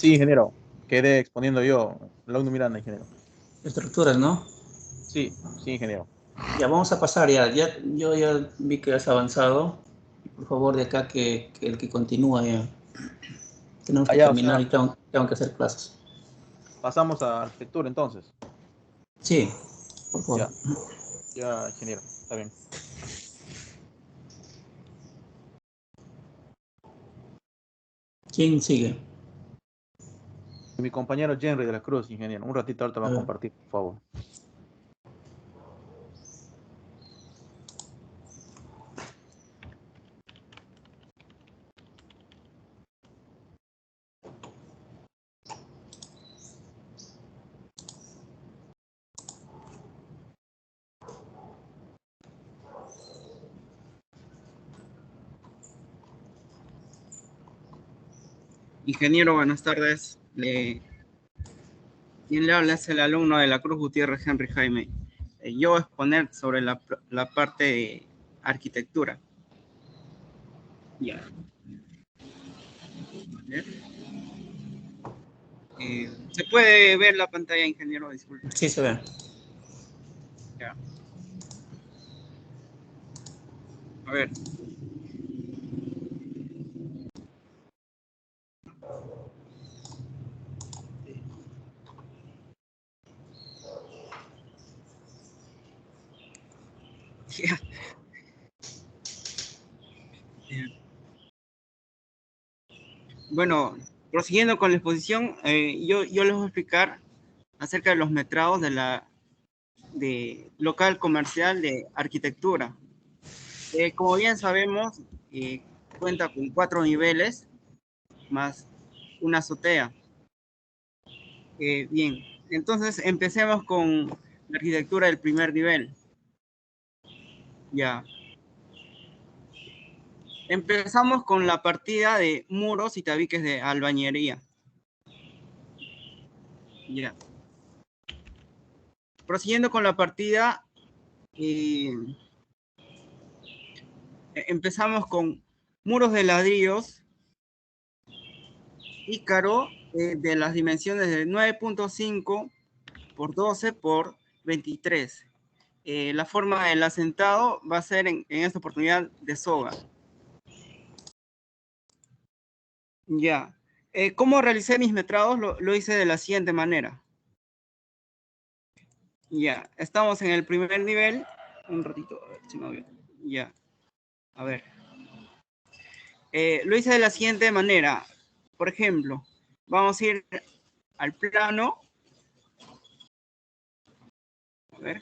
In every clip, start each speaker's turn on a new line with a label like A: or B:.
A: Sí, ingeniero. Quedé exponiendo yo. Launo Miranda, ingeniero.
B: Estructuras, ¿no?
A: Sí, sí, ingeniero.
B: Ya vamos a pasar ya. Yo ya vi que has avanzado. Por favor, de acá que el que continúa ya. Tenemos que
A: Allá, o sea,
B: terminar y tengo que hacer clases.
A: pasamos a arquitectura entonces.
B: Sí, por favor.
A: Ya, ya, ingeniero. Está bien.
B: ¿Quién sigue?
A: Mi compañero Henry de la Cruz, ingeniero. Un ratito ahorita va
B: A
A: a
B: ver.
A: compartir, por favor.
C: Ingeniero, buenas tardes. Quien le habla es el alumno de la Cruz Gutiérrez Henry Jaime. Yo voy a exponer sobre la parte de arquitectura. Ya. ¿Se puede ver la pantalla, ingeniero? Disculpe.
B: Sí, se ve.
C: Ya. A ver. Ya. Bueno, prosiguiendo con la exposición, yo les voy a explicar acerca de los metrados de local comercial de arquitectura. Como bien sabemos, cuenta con 4 niveles más una azotea. Bien, entonces empecemos con la arquitectura del primer nivel. Ya. Empezamos con la partida de muros y tabiques de albañería. Ya. Prosiguiendo con la partida, empezamos con muros de ladrillos Ícaro de las dimensiones de 9.5 por 12 por 23. La forma del asentado va a ser en esta oportunidad de soga. Ya. ¿Cómo realicé mis metrados? Lo hice de la siguiente manera. Ya. Estamos en el primer nivel. Un ratito, a ver si me veo. Ya. A ver. Lo hice de la siguiente manera. Por ejemplo, vamos a ir al plano. A ver.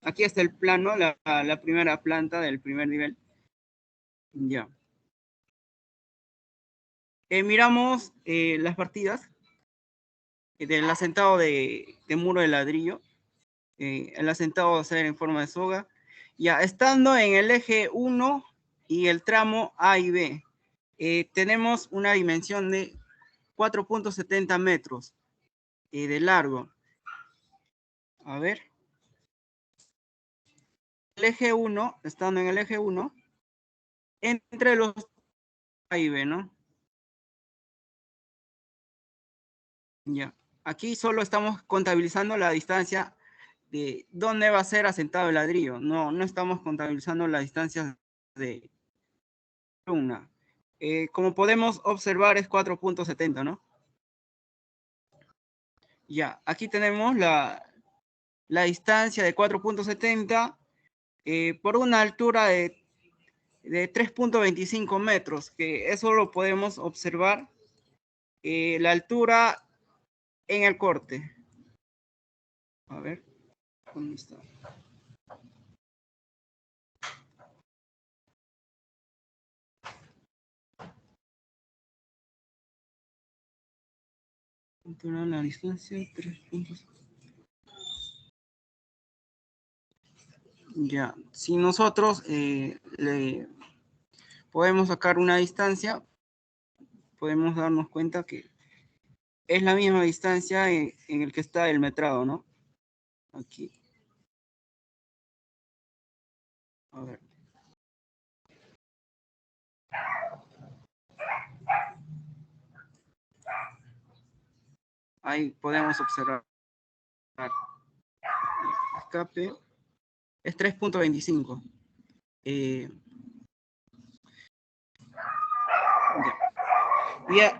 C: Aquí está el plano, la primera planta del primer nivel. Ya. Miramos las partidas del asentado de muro de ladrillo. El asentado va a ser en forma de soga. Ya, estando en el eje 1 y el tramo A y B, tenemos una dimensión de 4.70 metros de largo. A ver. El eje 1, estando en el eje 1, entre los A y B, ¿no? Ya. Aquí solo estamos contabilizando la distancia de dónde va a ser asentado el ladrillo. No estamos contabilizando la distancia de columna. Como podemos observar es 4.70, ¿no? Ya, aquí tenemos la distancia de 4.70 por una altura de 3.25 metros, que eso lo podemos observar la altura en el corte. A ver, ¿dónde está? La distancia 3 puntos. Ya, si nosotros le podemos sacar una distancia, podemos darnos cuenta que es la misma distancia en el que está el metrado, ¿no? Aquí. A ver. Ahí podemos observar. Escape es 3.25.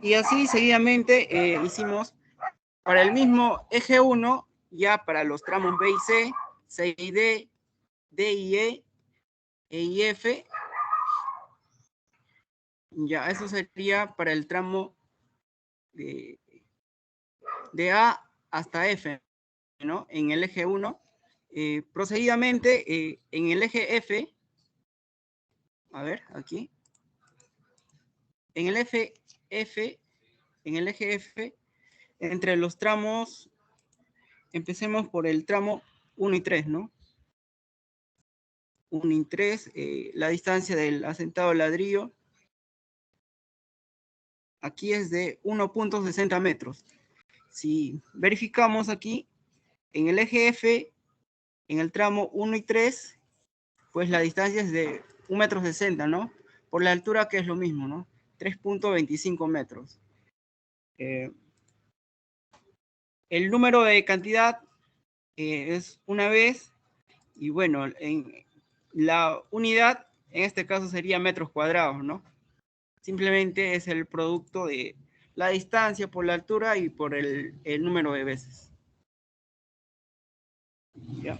C: Y así seguidamente hicimos para el mismo eje 1, ya para los tramos B y C, C y D, D y E y F. Ya, eso sería para el tramo de A hasta F, ¿no? En el eje 1. Procedidamente, en el eje F, a ver, aquí. En el eje F, entre los tramos, empecemos por el tramo 1 y 3, ¿no? 1 y 3, la distancia del asentado ladrillo, aquí es de 1.60 metros. Si verificamos aquí, en el eje F, en el tramo 1 y 3, pues la distancia es de 1.60 m, ¿no? Por la altura, que es lo mismo, ¿no? 3.25 metros. El número de cantidad es una vez, y bueno, en la unidad, en este caso sería metros cuadrados, ¿no? Simplemente es el producto de la distancia por la altura y por el número de veces. ¿Ya?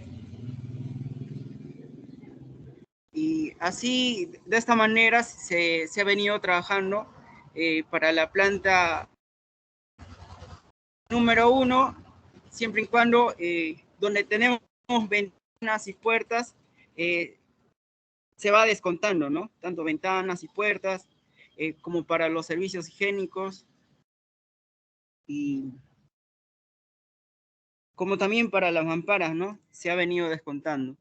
C: Y así, de esta manera, se ha venido trabajando para la planta número 1, siempre y cuando donde tenemos ventanas y puertas, se va descontando, ¿no? Tanto ventanas y puertas, como para los servicios higiénicos, y como también para las mamparas, ¿no? Se ha venido descontando.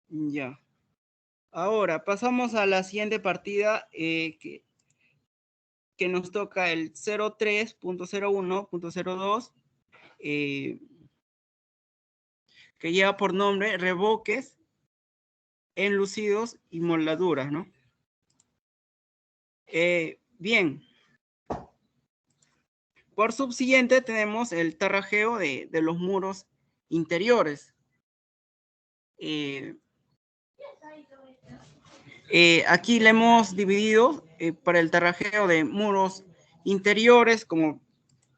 C: Ya. Ahora, pasamos a la siguiente partida, que nos toca el 03.01.02, que lleva por nombre revoques, enlucidos y moldaduras, ¿no? Bien. Por subsiguiente tenemos el tarrajeo de los muros interiores. Aquí le hemos dividido para el tarrajeo de muros interiores como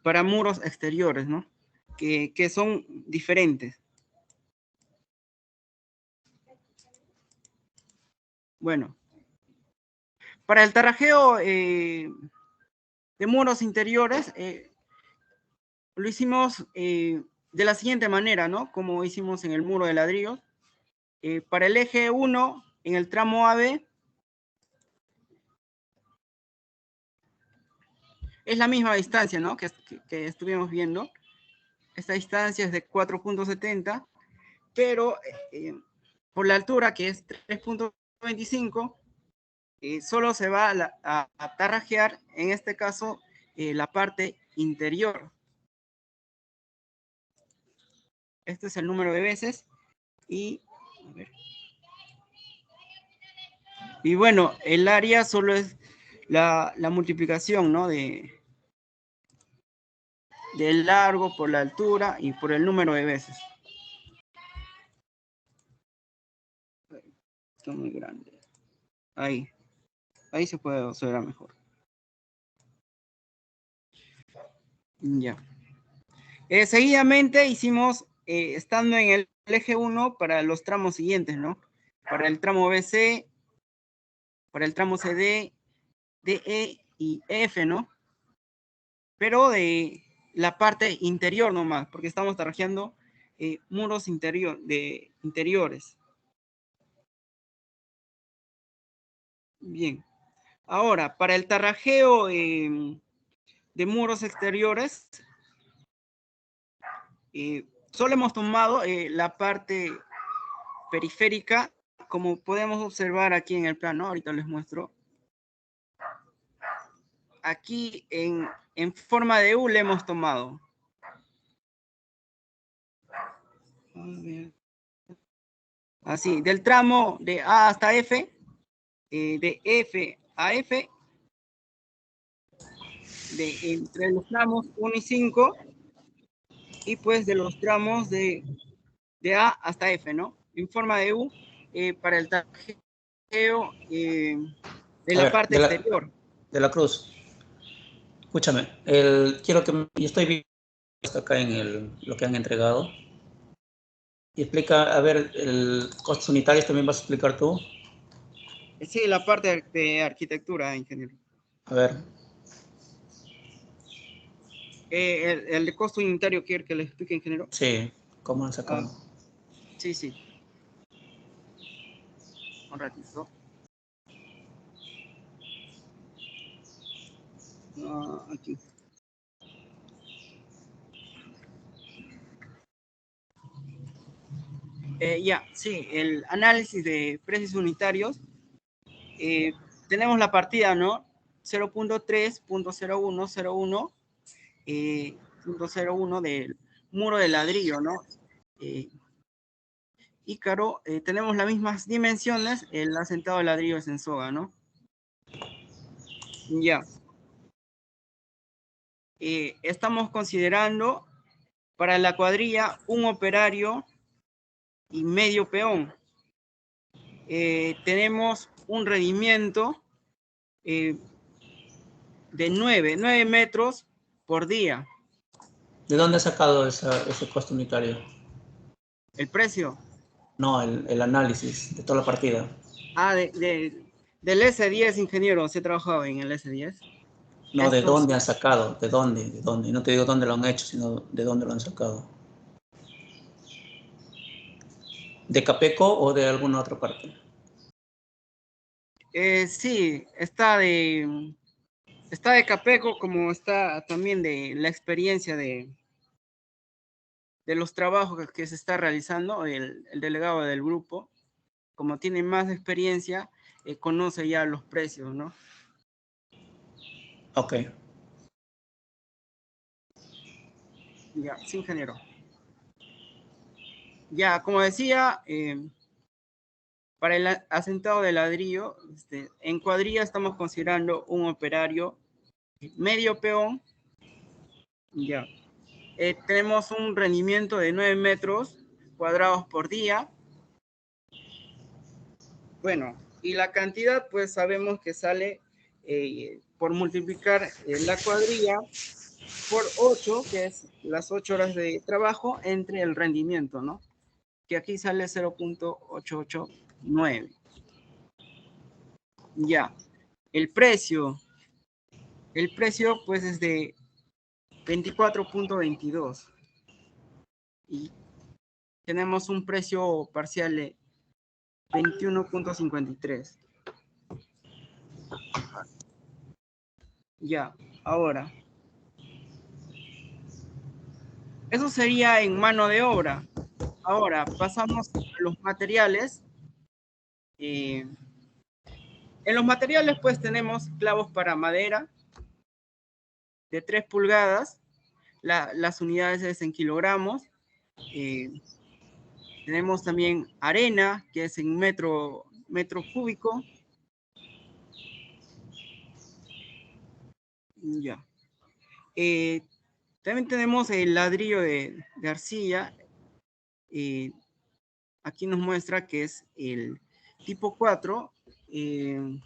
C: para muros exteriores, ¿no? Que son diferentes. Bueno, para el tarrajeo de muros interiores, lo hicimos de la siguiente manera, ¿no? Como hicimos en el muro de ladrillos. Para el eje 1, en el tramo AB, es la misma distancia, ¿no? Que estuvimos viendo. Esta distancia es de 4.70, pero por la altura, que es 3.25, solo se va a tarrajear, en este caso, la parte interior. Este es el número de veces. Y bueno, el área solo es la multiplicación, ¿no? Del largo por la altura y por el número de veces. Está muy grande. Ahí se puede observar mejor. Ya. Seguidamente hicimos, estando en el eje 1, para los tramos siguientes, ¿no? Para el tramo BC, para el tramo CD, DE y F, ¿no? Pero de la parte interior nomás, porque estamos tarrajeando muros interiores. Bien. Ahora, para el tarrajeo de muros exteriores, solo hemos tomado la parte periférica, como podemos observar aquí en el plano. Ahorita les muestro. Aquí en forma de U le hemos tomado. Así, del tramo de A hasta F, de F a F, entre los tramos 1 y 5, y pues de los tramos de A hasta F, ¿no? En forma de U para el tarjeo de la parte exterior.
B: De la Cruz, escúchame, quiero que yo estoy viendo esto acá en lo que han entregado. Y explica, a ver, el costos unitarios también vas a explicar tú.
C: Sí, la parte de arquitectura, ingeniero.
B: A ver.
C: El de costo unitario, ¿quiere que le explique, ingeniero?
B: Sí, ¿cómo han sacado?
C: Sí, sí. Un ratito. Aquí. Ya, sí, el análisis de precios unitarios. Tenemos la partida, ¿no? 0.3.0101 del muro de ladrillo, ¿no? Ícaro, tenemos las mismas dimensiones, el asentado de ladrillo es en soga, ¿no? Ya. Estamos considerando para la cuadrilla un operario y medio peón. Tenemos un rendimiento de 9 metros por día.
B: ¿De dónde has sacado ese costo unitario?
C: ¿El precio?
B: No, el análisis de toda la partida.
C: Del S10, ingeniero, ¿se ha trabajado en el S10?
B: No, ¿de dónde han sacado? ¿De dónde? ¿De dónde? No te digo dónde lo han hecho, sino de dónde lo han sacado. ¿De Capeco o de alguna otra parte?
C: Sí, está de Capeco, como está también de la experiencia de los trabajos que se está realizando, el delegado del grupo, como tiene más experiencia, conoce ya los precios, ¿no?
B: Ok.
C: Ya, sí, ingeniero. Ya, como decía, para el asentado de ladrillo, en cuadrilla estamos considerando un operario medio peón. Ya. Tenemos un rendimiento de 9 metros cuadrados por día. Bueno, y la cantidad, pues sabemos que sale por multiplicar la cuadrilla por 8, que es las 8 horas de trabajo, entre el rendimiento, ¿no? Que aquí sale 0.889. Ya. El precio pues es de 24.22. Y tenemos un precio parcial de 21.53. Ya, ahora. Eso sería en mano de obra. Ahora, pasamos a los materiales. En los materiales, pues, tenemos clavos para madera de 3 pulgadas. Las unidades es en kilogramos. Tenemos también arena, que es en metro cúbico. Ya. También tenemos el ladrillo de arcilla. Aquí nos muestra que es el tipo 4. El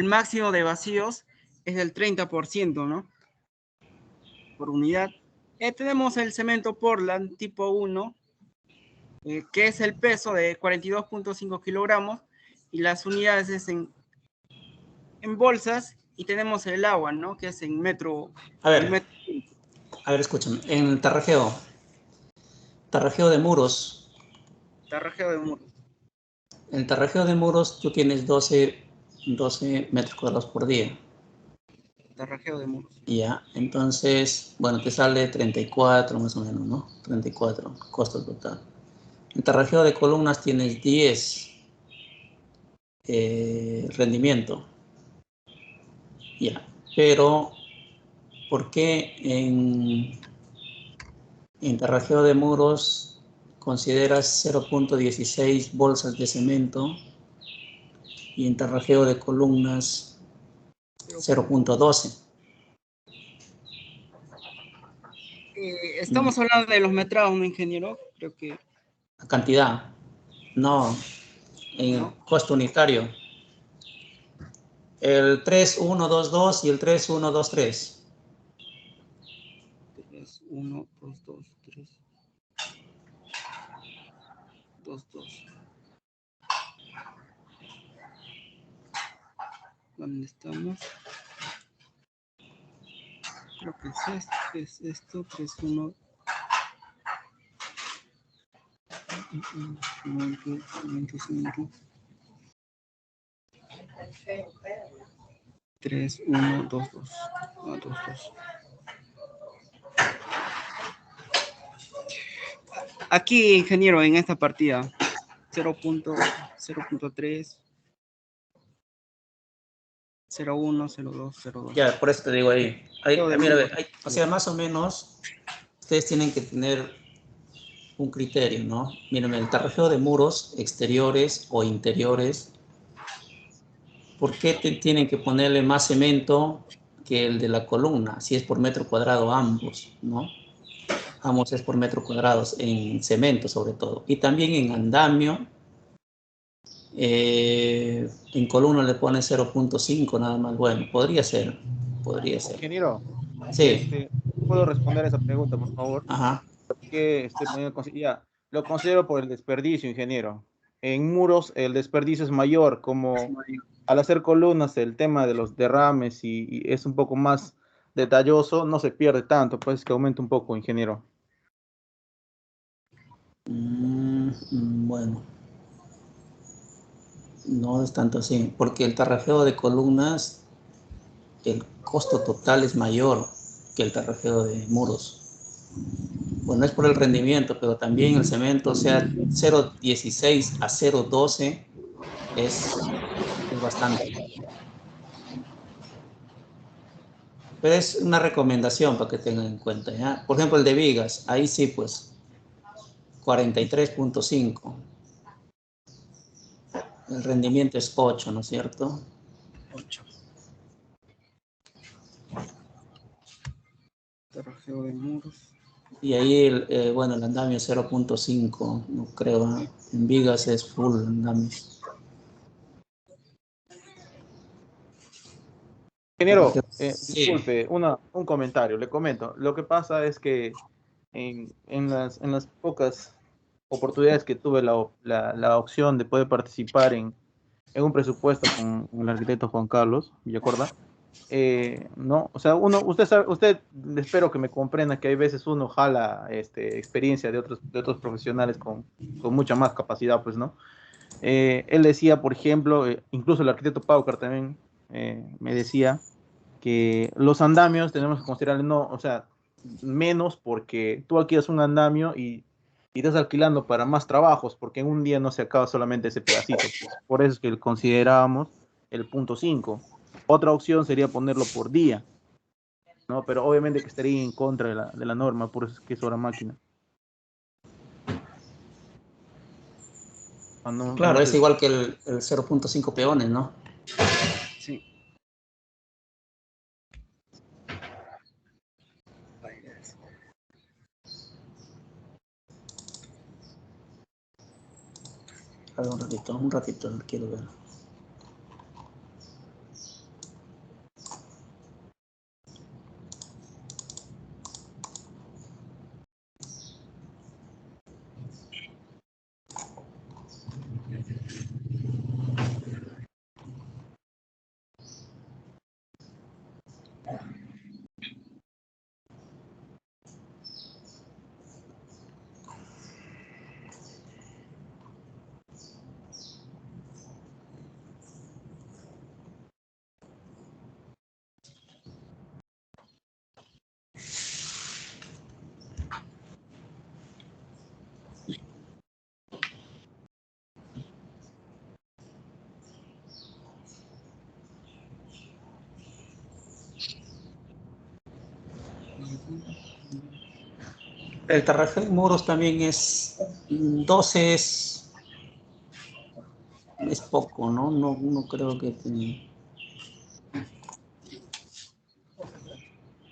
C: máximo de vacíos es del 30%, ¿no? Por unidad. Tenemos el cemento Portland tipo 1, que es el peso de 42.5 kilogramos, y las unidades es en bolsas, y tenemos el agua, ¿no? Que es en metro.
B: A ver, escúchame. En el tarrajeo de muros.
C: Tarrajeo de muros.
B: En el tarrajeo de muros tú tienes 12 metros cuadrados por día.
C: Tarrajeo de muros.
B: Ya, entonces, bueno, te sale 34 más o menos, ¿no? 34, costo total. En tarrajeo de columnas tienes 10 rendimiento. Ya, pero ¿por qué en tarrajeo de muros consideras 0.16 bolsas de cemento y en tarrajeo de columnas 0.12?
C: Estamos hablando de los metrados, ¿no, ingeniero? Creo que...
B: Cantidad. No, en
C: ¿no?
B: costo unitario. El 3122 y el 3123.
C: 3, 1, 2, 2, 3. 2, 2. ¿Dónde estamos? Creo que es esto, 3, 1. Un momento. 3, 1, 2, 2. 2, 2. Aquí, ingeniero, en esta partida, 0.3, 0.1, 0.2, 0.2.
B: Ya, por eso te digo ahí. Mira, o sea,
C: Sí.
B: más o menos, ustedes tienen que tener un criterio, ¿no? Miren, el tarrafeo de muros exteriores o interiores, ¿por qué tienen que ponerle más cemento que el de la columna? Si es por metro cuadrado ambos, ¿no? Ambos es por metro cuadrado, en cemento sobre todo. Y también en andamio, en columna le ponen 0.5 nada más. Bueno, podría ser.
A: Ingeniero,
B: Sí,
A: ¿puedo responder esa pregunta, por favor?
B: ajá.
A: Que estoy poniendo, ya, lo considero por el desperdicio, ingeniero. En muros el desperdicio es mayor, como al hacer columnas el tema de los derrames y es un poco más detalloso, no se pierde tanto, pues que aumenta un poco, ingeniero.
B: Bueno, no es tanto así, porque el tarrafeo de columnas, el costo total es mayor que el tarrafeo de muros. Bueno, es por el rendimiento, pero también el cemento, o sea, 0.16 a 0.12 es bastante. Pero es una recomendación para que tengan en cuenta, ¿ya? Por ejemplo, el de vigas, ahí sí, pues, 43.5. El rendimiento es 8, ¿no es cierto?
C: 8. Tarrafeo de muros.
B: Y ahí, bueno, el andamio es 0.5, no creo, ¿eh? En vigas es full andamio.
A: Ingeniero,
B: Sí,
A: disculpe, un comentario, le comento. Lo que pasa es que en las pocas oportunidades que tuve la opción de poder participar en un presupuesto con el arquitecto Juan Carlos Villacorda, no, o sea, usted espero que me comprenda que hay veces uno jala experiencia de otros profesionales con mucha más capacidad, pues, ¿no? Él decía, por ejemplo, incluso el arquitecto Paucar también me decía que los andamios tenemos que considerar, no, o sea, menos porque tú alquilas un andamio y estás alquilando para más trabajos, porque en un día no se acaba solamente ese pedacito. Por eso es que considerábamos el punto 5. Otra opción sería ponerlo por día, ¿no? Pero obviamente que estaría en contra de la norma, por eso es que es hora máquina. No,
B: claro,
A: no
B: es
A: sé.
B: igual que el 0.5 peones, ¿no?
C: Sí.
B: A ver, un ratito, quiero ver. El tarrafeo de muros también es 12, es poco, ¿no? No creo que...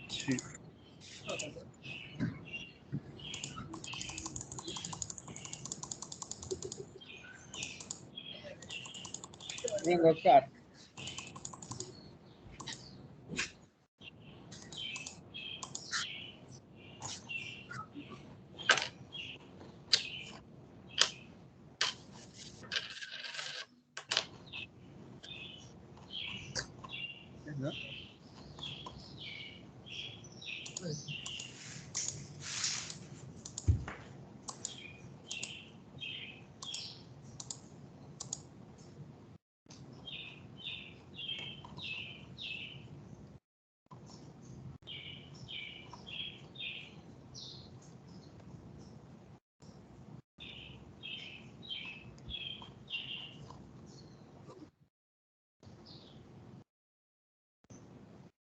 C: Sí. Tengo acá. ¿No?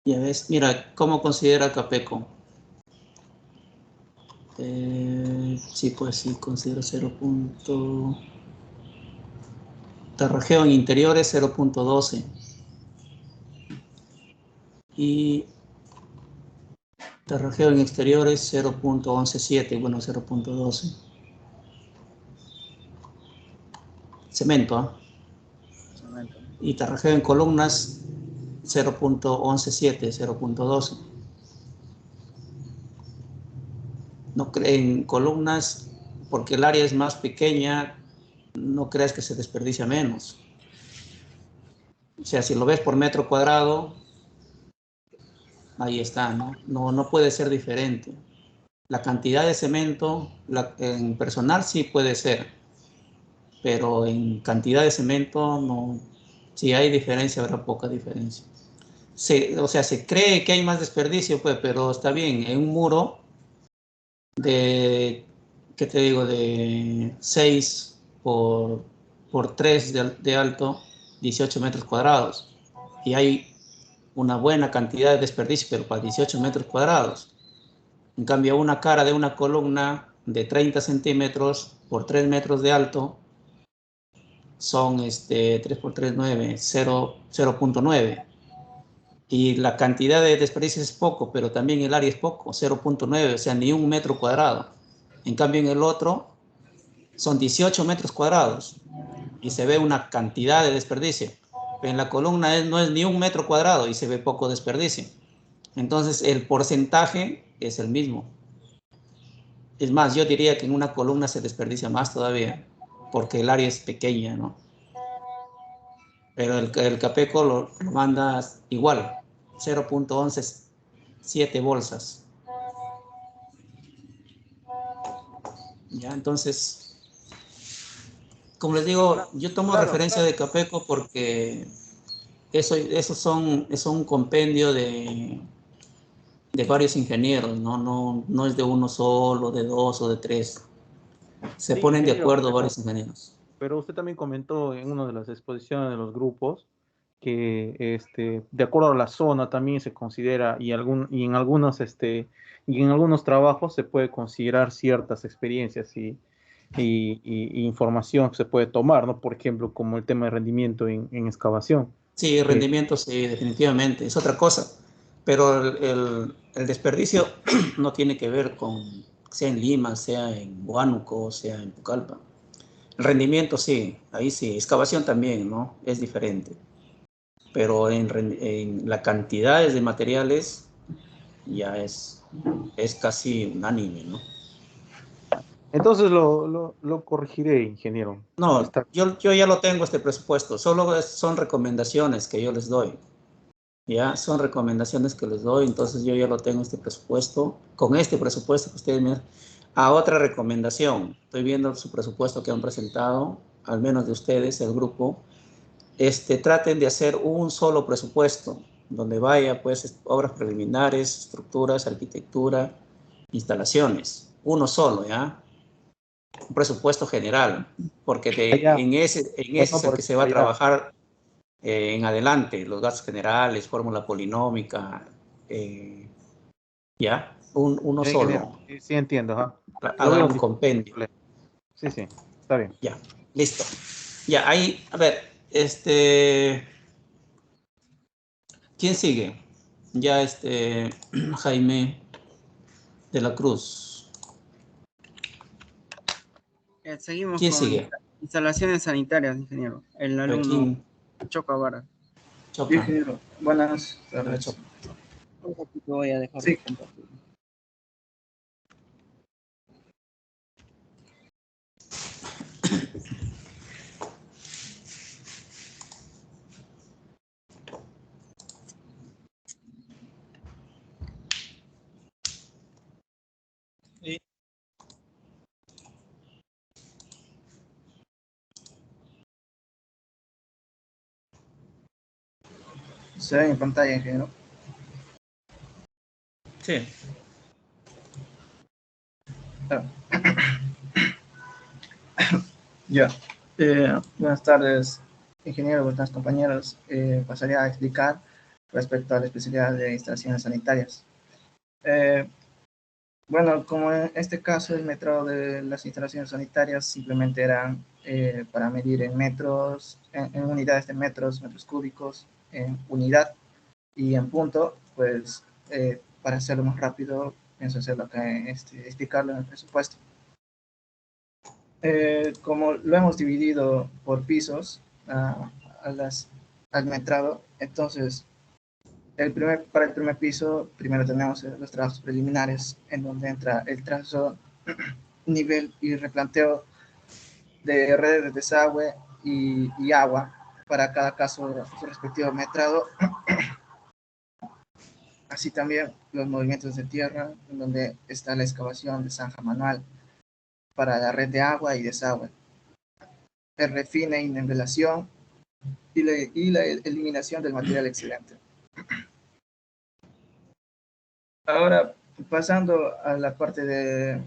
B: Ya ves, mira, ¿cómo considera Capeco? Sí, pues sí, considero 0. Tarrajeo en interiores 0.12 y tarrajeo en exteriores 0.117, bueno, 0.12. Cemento, ¿eh?
C: Cemento.
B: Y tarrajeo en columnas 0.117, 0.12. No en columnas, porque el área es más pequeña, no creas que se desperdicia menos. O sea, si lo ves por metro cuadrado, ahí está, ¿no? No puede ser diferente. La cantidad de cemento, en personal sí puede ser, pero en cantidad de cemento no. Si hay diferencia, habrá poca diferencia. O sea, se cree que hay más desperdicio, pues, pero está bien, en un muro de, ¿qué te digo? De 6 por 3 de alto, 18 metros cuadrados. Y hay una buena cantidad de desperdicio, pero para 18 metros cuadrados. En cambio, una cara de una columna de 30 centímetros por 3 metros de alto son 3 por 3, 9, 0.9. Y la cantidad de desperdicio es poco, pero también el área es poco, 0.9, o sea, ni un metro cuadrado. En cambio, en el otro son 18 metros cuadrados y se ve una cantidad de desperdicio. En la columna no es ni un metro cuadrado y se ve poco desperdicio. Entonces, el porcentaje es el mismo. Es más, yo diría que en una columna se desperdicia más todavía, porque el área es pequeña, ¿no? Pero el Capeco lo manda igual, 0.117 bolsas. ¿Ya? Entonces, como les digo, yo tomo
A: Claro,
B: referencia de Capeco porque eso es un compendio de varios ingenieros, no es de uno solo, de dos o de tres. Se
A: sí,
B: ponen de
A: ingeniero,
B: acuerdo varios ingenieros.
A: pero usted también comentó en una de las exposiciones de los grupos que de acuerdo a la zona también se considera y en algunos trabajos se puede considerar ciertas experiencias y información que se puede tomar, ¿no? Por ejemplo, como el tema de rendimiento en excavación.
B: Sí,
A: Eh,
B: rendimiento, sí, definitivamente, es otra cosa. Pero el desperdicio no tiene que ver con, sea en Lima, sea en Huánuco, sea en Pucallpa. El rendimiento, sí, ahí sí. Excavación también, ¿no? Es diferente. Pero en la cantidades de materiales ya es casi unánime, ¿no?
A: entonces lo corregiré, ingeniero.
B: No,
A: Está,
B: yo ya lo tengo este presupuesto, solo son recomendaciones que yo les doy. Ya son recomendaciones que les doy, entonces yo ya lo tengo este presupuesto. Con este presupuesto que ustedes me... otra recomendación, estoy viendo su presupuesto que han presentado, al menos de ustedes, el grupo. Traten de hacer un solo presupuesto, donde vaya pues obras preliminares, estructuras, arquitectura, instalaciones. Uno solo, ¿ya? Un presupuesto general, porque
A: allá,
B: en ese
A: no,
B: es el
A: por
B: que se va a
A: allá.
B: trabajar en adelante, los gastos generales, fórmula polinómica, ¿ya? Uno
A: Ingeniero,
B: solo,
A: sí, sí entiendo, ajá. Lo
B: haga
A: veo
B: un compendio,
A: sí, sí, está bien.
B: ya, listo. Ya, ahí, a ver, ¿quién sigue? Ya, Jaime de la Cruz.
C: Seguimos
B: ¿Quién
C: con
B: sigue?
C: instalaciones sanitarias, ingeniero. El
B: A ver,
C: alumno
B: ¿quién?
C: Choca Vara.
B: Choca.
D: Ingeniero, buenas
B: Hola,
D: tardes.
B: Choca.
C: Aquí te voy a dejar
D: Sí.
C: compartir.
D: Se ve en pantalla, ingeniero.
B: Sí.
D: Ah. Ya. Buenas tardes, ingeniero, buenas compañeros. Pasaría a explicar respecto a la especialidad de instalaciones sanitarias. Bueno, como en este caso el metrado de las instalaciones sanitarias simplemente eran para medir en metros, en unidades de metros, metros cúbicos, en unidad y en punto, pues para hacerlo más rápido, pienso hacerlo acá, explicarlo en el presupuesto. Como lo hemos dividido por pisos al metrado, entonces para el primer piso primero tenemos los trabajos preliminares en donde entra el trazo, nivel y replanteo de redes de desagüe y agua para cada caso su respectivo metrado. Así también los movimientos de tierra, en donde está la excavación de zanja manual para la red de agua y desagüe, el refine y nivelación y la eliminación del material excedente. Ahora, pasando a la parte de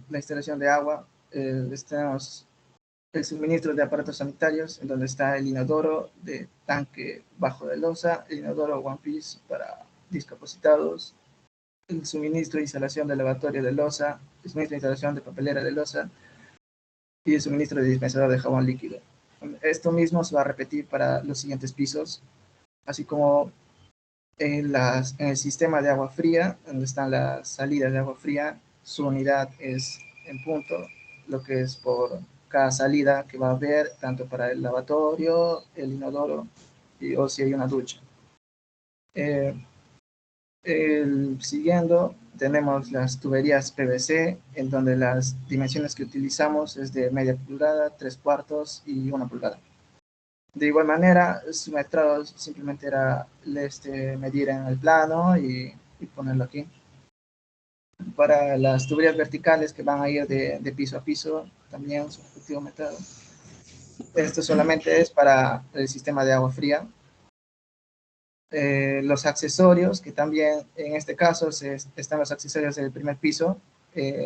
D: la instalación de agua, tenemos el suministro de aparatos sanitarios, en donde está el inodoro de tanque bajo de losa, el inodoro One Piece para discapacitados, el suministro e instalación de lavatorio de losa, el suministro e instalación de papelera de losa y el suministro de dispensador de jabón líquido. Esto mismo se va a repetir para los siguientes pisos, así como en el sistema de agua fría, donde están las salidas de agua fría, su unidad es en punto, lo que es por cada salida que va a haber, tanto para el lavatorio, el inodoro, o si hay una ducha. Siguiendo, tenemos las tuberías PVC, en donde las dimensiones que utilizamos es de media pulgada, 3/4 y 1 pulgada. De igual manera, su metrado simplemente era medir en el plano y ponerlo aquí. Para las tuberías verticales que van a ir de piso a piso, también su respectivo metrado. Esto solamente es para el sistema de agua fría. Los accesorios, que también en este caso están los accesorios del primer piso.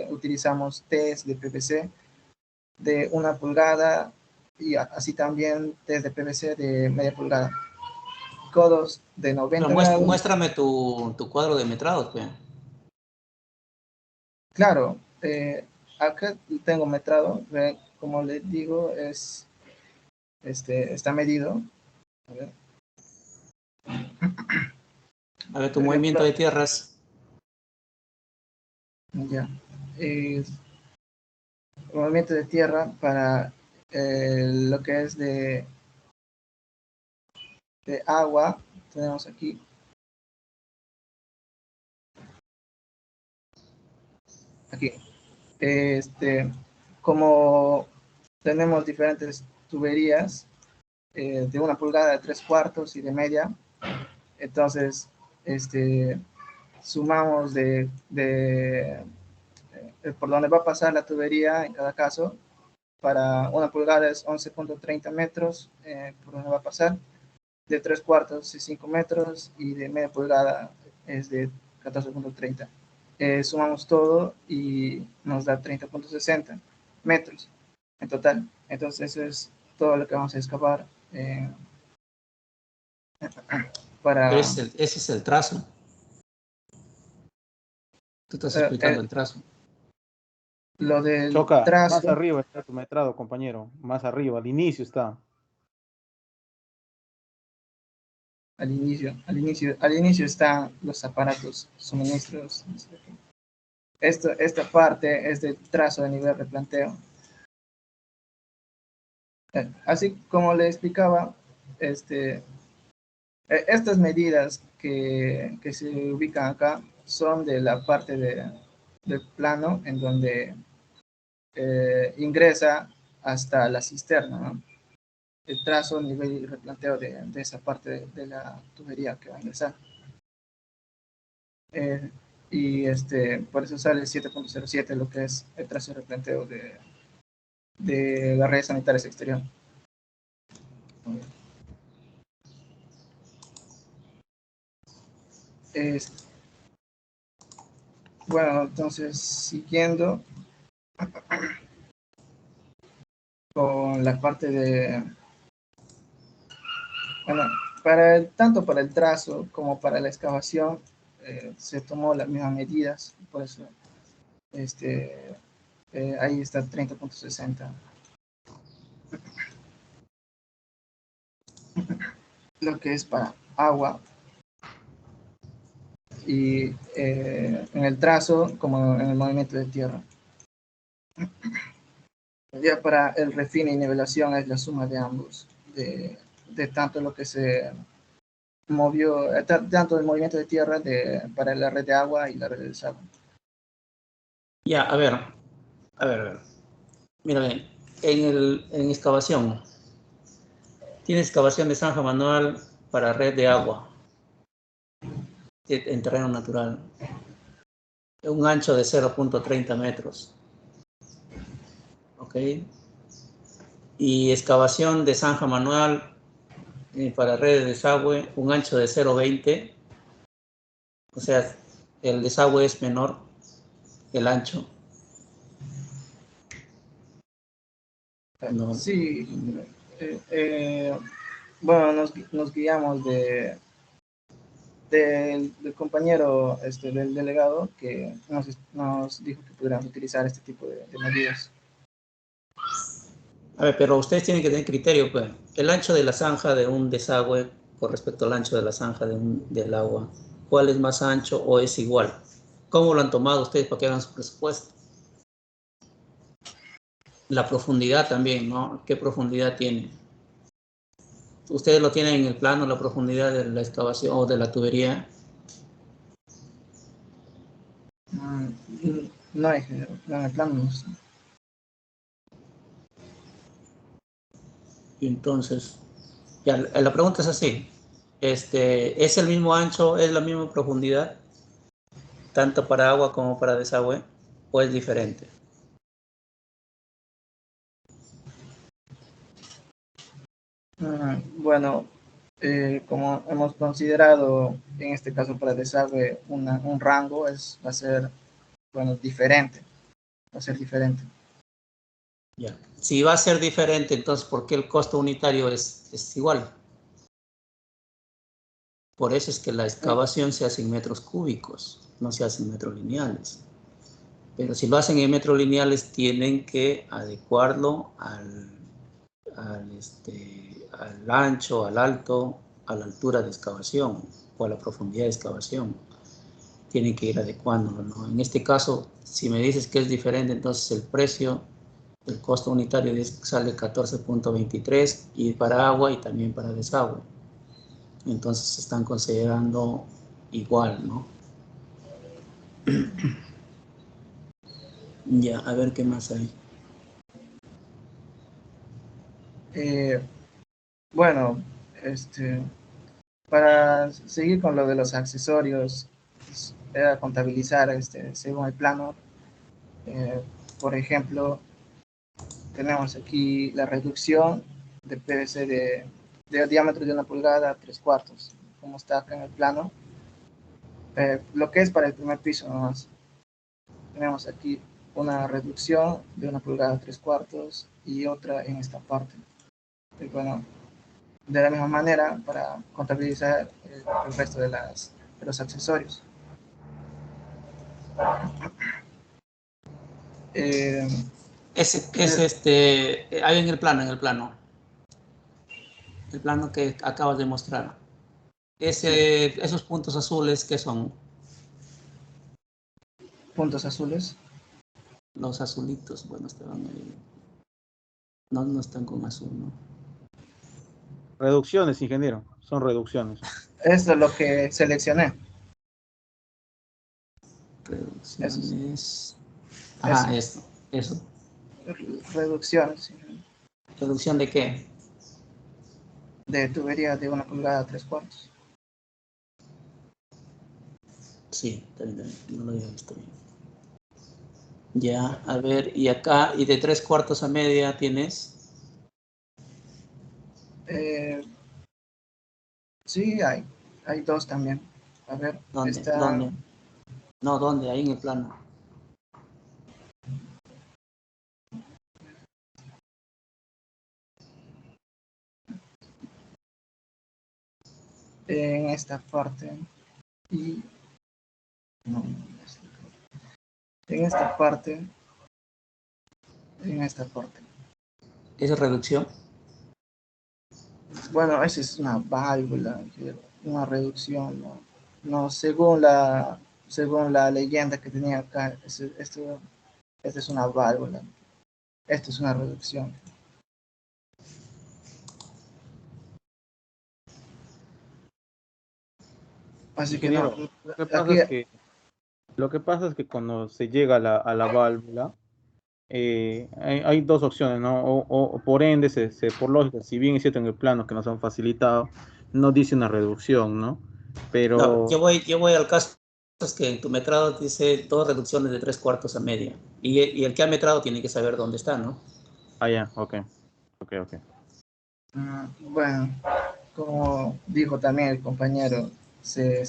D: Utilizamos T's de PVC de 1 pulgada y así también T's de PVC de media pulgada. Codos de 90 grados.
B: Muéstrame tu cuadro de metrados, pues.
D: Claro, acá tengo metrado, como les digo, está medido.
B: A ver, tu movimiento de tierras.
D: Ya. Movimiento de tierra para lo que es de agua, tenemos aquí. Aquí. Como tenemos diferentes tuberías de 1 pulgada, de 3/4 y de media, entonces sumamos por donde va a pasar la tubería en cada caso. Para 1 pulgada es 11.30 metros por donde va a pasar, de 3/4 es 5 metros y de media pulgada es de 14.30. Sumamos todo y nos da 30.60 metros en total. Entonces eso es todo lo que vamos a excavar para...
B: Pero ese es el trazo. Tú estás explicando el trazo.
D: Lo del
A: Choca,
D: trazo...
A: más arriba está tu metrado, compañero. Más arriba, al inicio está.
D: Al inicio están los aparatos, suministros. Esta parte es del trazo de nivel replanteo. Así como le explicaba, estas medidas que se ubican acá son de la parte del plano en donde ingresa hasta la cisterna, ¿no? El trazo, nivel y replanteo de esa parte de la tubería que va a ingresar. Y por eso sale 7.07, lo que es el trazo y replanteo de las redes sanitarias exterior. Bueno, entonces, siguiendo con la parte de, bueno, tanto para el trazo como para la excavación, se tomó las mismas medidas, por eso ahí está 30.60. Lo que es para agua. Y en el trazo como en el movimiento de tierra. Ya para el refine y nivelación es la suma de ambos, de tanto lo que se movió, tanto el movimiento de tierra para la red de agua y la red de desagüe.
B: Ya, a ver. Mira, en excavación, tiene excavación de zanja manual para red de agua en terreno natural. Un ancho de 0.30 metros. ¿Ok? Y excavación de zanja manual para red de desagüe, un ancho de 0.20. O sea, el desagüe es menor que el ancho. No.
D: Sí, bueno, nos guiamos del compañero, del delegado, que nos dijo que pudiéramos utilizar este tipo de medidas.
B: A ver, pero ustedes tienen que tener criterio, pues. El ancho de la zanja de un desagüe con respecto al ancho de la zanja del agua, ¿cuál es más ancho o es igual? ¿Cómo lo han tomado ustedes para que hagan su presupuesto? La profundidad también, ¿no? ¿Qué profundidad tiene? ¿Ustedes lo tienen en el plano, la profundidad de la excavación o de la tubería?
D: No, en el plano no sé.
B: Y entonces, ya, la pregunta es así. ¿Es el mismo ancho, es la misma profundidad, tanto para agua como para desagüe, o es diferente?
D: Bueno, como hemos considerado en este caso para desagüe un rango, va a ser, bueno, diferente. Va a ser diferente.
B: Ya. Si va a ser diferente, entonces, ¿por qué el costo unitario es igual? Por eso es que la excavación se hace en metros cúbicos, no se hace en metros lineales. Pero si lo hacen en metros lineales, tienen que adecuarlo al ancho, al alto, a la altura de excavación o a la profundidad de excavación. Tienen que ir adecuándolo, ¿no? En este caso, si me dices que es diferente, entonces el precio, el costo unitario sale 14.23 y para agua y también para desagüe. Entonces se están considerando igual, ¿no? Ya, a ver qué más hay.
D: Bueno, para seguir con lo de los accesorios, era contabilizar según el plano. Por ejemplo, tenemos aquí la reducción de PVC de diámetro de 1 pulgada a 3/4, como está acá en el plano. Lo que es para el primer piso nomás. Tenemos aquí una reducción de 1 pulgada a 3/4 y otra en esta parte. Y bueno, de la misma manera para contabilizar el resto de los accesorios.
B: Hay en el plano. El plano que acabas de mostrar. Esos puntos azules, ¿qué son?
D: Puntos azules.
B: Los azulitos, bueno, estaban ahí. No, no están con azul, ¿no?
A: Reducciones, ingeniero. Son reducciones.
D: Esto es lo que seleccioné.
B: Reducciones. Ajá, eso.
D: Reducciones, sí,
B: ¿Reducción de qué?
D: de tubería de 1 pulgada a 3/4.
B: Sí, también, no lo había visto bien. Ya, a ver, y acá, y de 3/4 a media tienes.
D: Sí, hay dos también. A ver,
B: ¿Dónde?
D: está
B: ¿Dónde? No, ¿dónde? Ahí en el plano.
D: en esta parte. Y no, en esta parte. En esta parte.
B: ¿Esa es reducción?
D: Bueno, esa es una válvula, una reducción, ¿no? No, según la leyenda que tenía acá, esto es una válvula. Esto es una reducción. Así que no,
A: Ingeniero, lo que pasa
D: aquí,
A: es que, lo que pasa es que cuando se llega a la válvula, hay dos opciones, ¿no? O por ende, por lógica, si bien es cierto en el plano que nos han facilitado, no dice una reducción, ¿no?
B: No,
A: Pero,
B: yo voy al caso es que en tu metrado dice dos reducciones de 3/4 a media. Y el que ha metrado tiene que saber dónde está, ¿no?
A: ya, ok, ok, ok.
D: bueno, como dijo también el compañero, se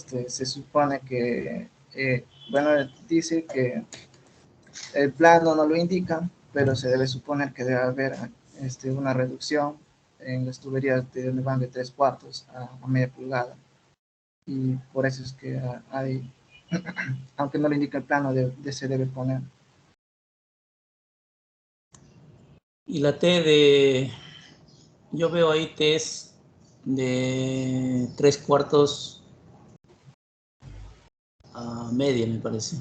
D: supone que, bueno, dice que el plano no lo indica, pero se debe suponer que debe haber una reducción en las tuberías de donde van de 3/4 a media pulgada. Y por eso es que hay, aunque no lo indica el plano, se debe poner.
B: Y la T de, yo veo ahí T's de 3/4 a media, me parece.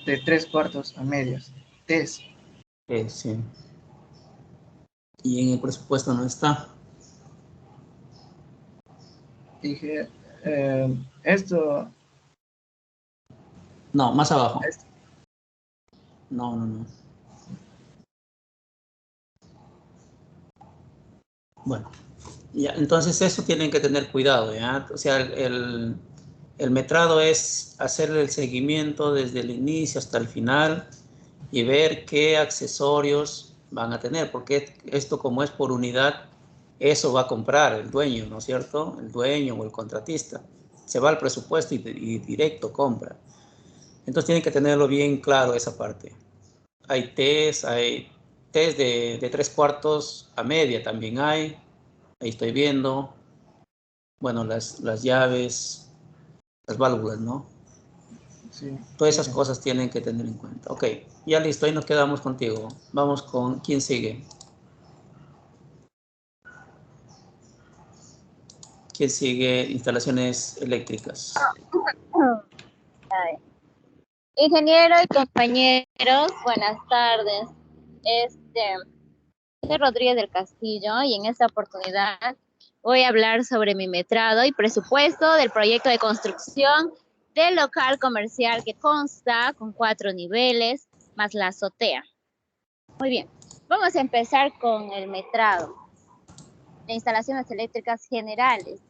D: De 3/4 a medias. Test.
B: Sí. Y en el presupuesto no está.
D: Dije, esto,
B: No, más abajo.
D: esto,
B: No, no, no. Bueno, ya, entonces eso tienen que tener cuidado, ¿ya? O sea, el metrado es hacerle el seguimiento desde el inicio hasta el final y ver qué accesorios van a tener, porque esto como es por unidad, eso va a comprar el dueño, ¿no es cierto? El dueño o el contratista. Se va al presupuesto y directo compra. Entonces tienen que tenerlo bien claro esa parte. Hay test de 3/4 a media también hay. Ahí estoy viendo. Bueno, las llaves, las válvulas, ¿no?
D: sí,
B: Todas
D: sí,
B: esas
D: sí.
B: cosas tienen que tener en cuenta. Ok, ya listo, ahí nos quedamos contigo. Vamos con, ¿quién sigue? ¿Quién sigue? Instalaciones eléctricas.
E: Ingeniero y compañeros, buenas tardes. Soy Rodríguez del Castillo y en esta oportunidad voy a hablar sobre mi metrado y presupuesto del proyecto de construcción del local comercial que consta con 4 niveles más la azotea. Muy bien, vamos a empezar con el metrado de instalaciones eléctricas generales,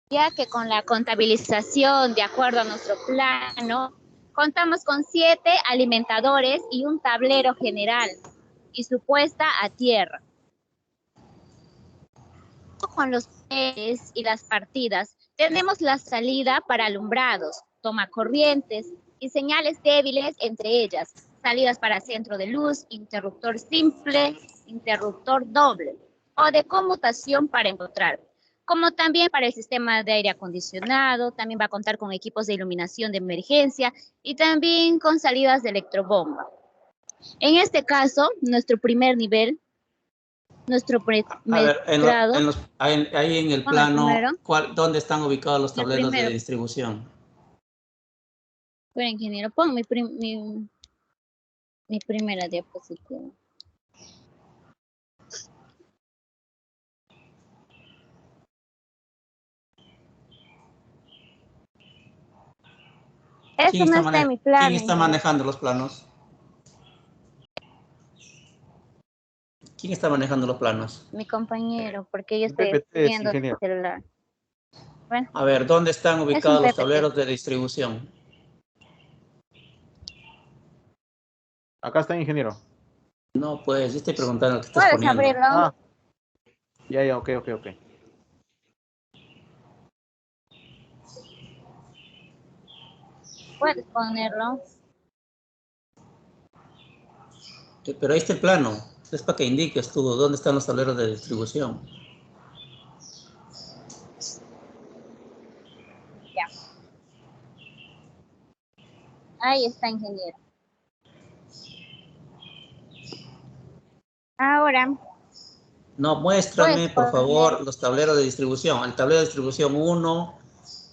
E: ya que con la contabilización de acuerdo a nuestro plano, contamos con 7 alimentadores y un tablero general y su puesta a tierra. Con los PEs y las partidas, tenemos la salida para alumbrados, tomacorrientes y señales débiles, entre ellas, salidas para centro de luz, interruptor simple, interruptor doble o de conmutación para encontrar, como también para el sistema de aire acondicionado, también va a contar con equipos de iluminación de emergencia y también con salidas de electrobomba. En este caso, nuestro primer nivel, nuestro
B: A ver,
E: metrado,
B: ahí en el
E: con el primero,
B: plano, ¿dónde están ubicados los
E: el
B: tableros de
E: primero,
B: distribución?
E: bueno, ingeniero, pon mi Mi primera diapositiva. Eso no está en mi plano.
B: ¿Quién está manejando los planos? ¿Quién está manejando los planos?
E: Mi compañero, porque yo estoy
A: PPT es
E: viendo el
A: ingeniero.
E: celular. Bueno,
B: A ver, ¿dónde están
E: es un
B: ubicados los
E: PPT.
B: tableros de distribución?
A: Acá está ingeniero.
B: No, pues, yo estoy preguntando lo que estás
E: ¿Puedes
B: poniendo.
E: abrirlo?
A: Ah, ya, ok.
E: Puedes ponerlo.
B: Pero ahí está el plano. Es para que indiques tú dónde están los tableros de distribución.
E: Ya. Ahí está, ingeniero. Ahora,
B: No, muéstrame,
E: puedes
B: por favor,
E: poner.
B: los tableros de distribución. El tablero de distribución 1,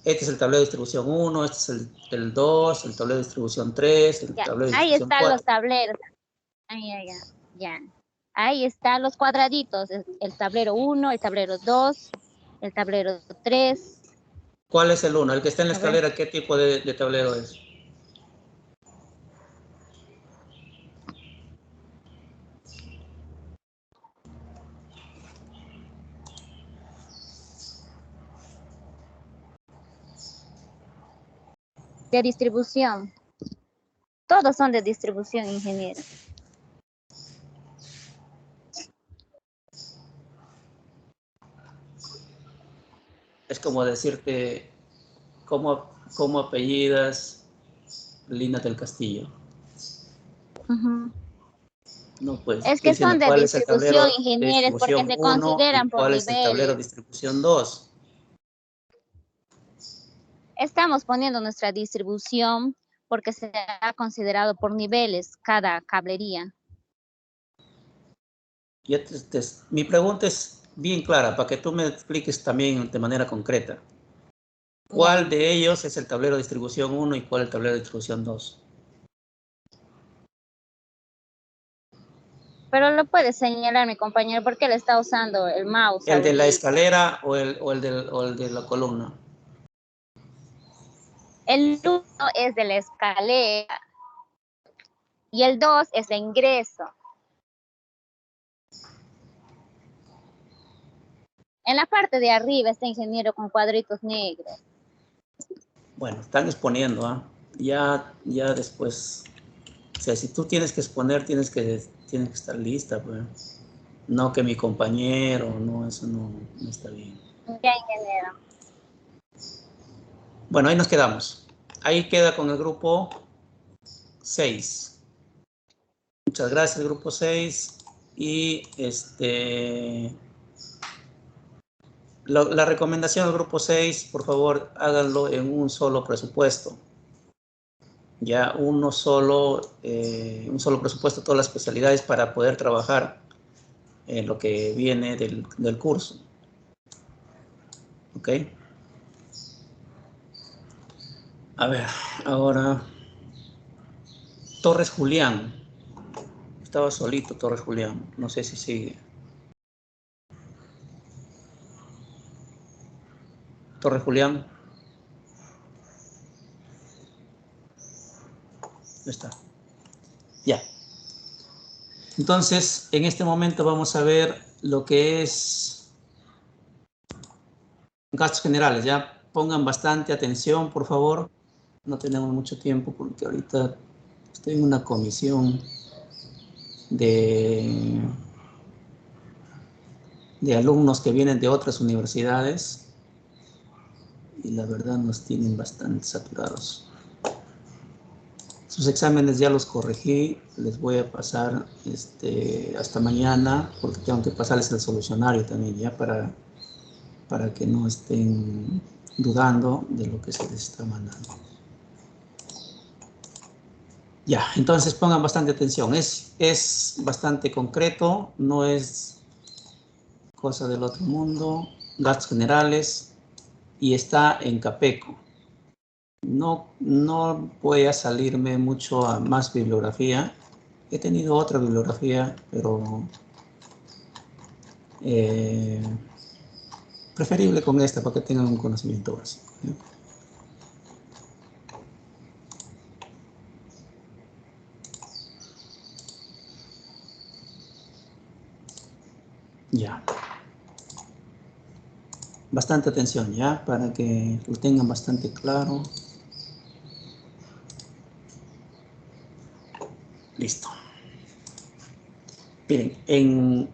B: este es el tablero de distribución 1, este es el 2, el tablero de distribución 3, el
E: Ya.
B: tablero de
E: Ahí
B: distribución
E: están los
B: 4.
E: tableros. Ahí, ya. Ahí están los cuadraditos. El tablero 1, el tablero 2, el tablero 3.
B: ¿Cuál es el 1? El que está en la
E: A ver.
B: escalera, ¿qué tipo de tablero es?
E: De distribución. Todos son de distribución, ingeniero.
B: Es como decirte, ¿cómo apellidas Lina del Castillo?
E: Ujú.
B: No, pues,
E: Es
B: estoy
E: que son
B: diciendo
E: de
B: cuál es el
E: distribución,
B: tablero de
E: ingenieros, porque
B: distribución
E: se
B: 1 y
E: consideran por
B: cuál es el tablero de
E: niveles.
B: distribución 2.
E: Estamos poniendo nuestra distribución porque se ha considerado por niveles cada cablería.
B: Mi pregunta es bien clara, para que tú me expliques también de manera concreta. ¿Cuál de ellos es el tablero de distribución 1 y cuál el tablero de distribución 2?
E: Pero lo puede señalar mi compañero porque él está usando el mouse.
B: ¿El de la
E: ahorita.
B: escalera o el de la columna?
E: El 1 es de la escalera y el 2 es de ingreso. En la parte de arriba está ingeniero con cuadritos negros.
B: Bueno, están exponiendo, ¿ah? Ya después, o sea, si tú tienes que exponer, tienes que estar lista, pues. No que mi compañero, no, eso no está bien.
E: Ya, ingeniero.
B: Bueno, ahí nos quedamos. Ahí queda con el grupo 6. Muchas gracias, grupo 6. Y la recomendación del grupo 6, por favor, háganlo en un solo presupuesto. Ya un solo presupuesto, todas las especialidades para poder trabajar en lo que viene del curso. ¿Ok? A ver, ahora Torres Julián. Estaba solito Torres Julián. No sé si sigue. Torres Julián. ¿Dónde está? Ya. Entonces, en este momento vamos a ver lo que es gastos generales. Ya pongan bastante atención, por favor. No tenemos mucho tiempo porque ahorita estoy en una comisión de alumnos que vienen de otras universidades y la verdad nos tienen bastante saturados. Sus exámenes ya los corregí, les voy a pasar hasta mañana porque tengo que pasarles el solucionario también ya para que no estén dudando de lo que se les está mandando. Ya, entonces pongan bastante atención, es bastante concreto, no es cosa del otro mundo, gastos generales y está en Capeco. No voy a salirme mucho a más bibliografía, He tenido otra bibliografía, pero preferible con esta para que tengan un conocimiento básico. Ya. Bastante atención, ya, para que lo tengan bastante claro. Listo. Miren, en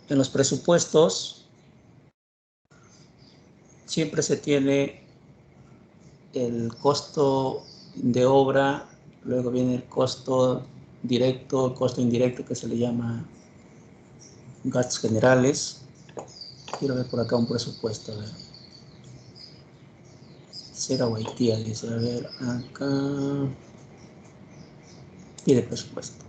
B: los presupuestos siempre se tiene el costo de obra, luego viene el costo directo, el costo indirecto que se le llama gastos generales. Quiero ver por acá un presupuesto, a ver. Cera Guaitía, dice, a ver, acá pide presupuesto.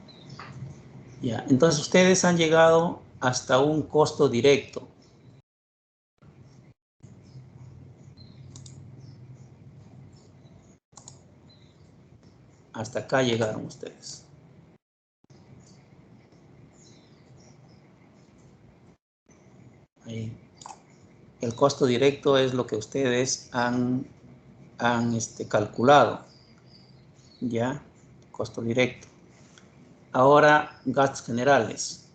B: Ya, entonces ustedes han llegado hasta un costo directo. Hasta acá llegaron ustedes. Ahí. El costo directo es lo que ustedes han calculado. Ya, costo directo. Ahora, gastos generales.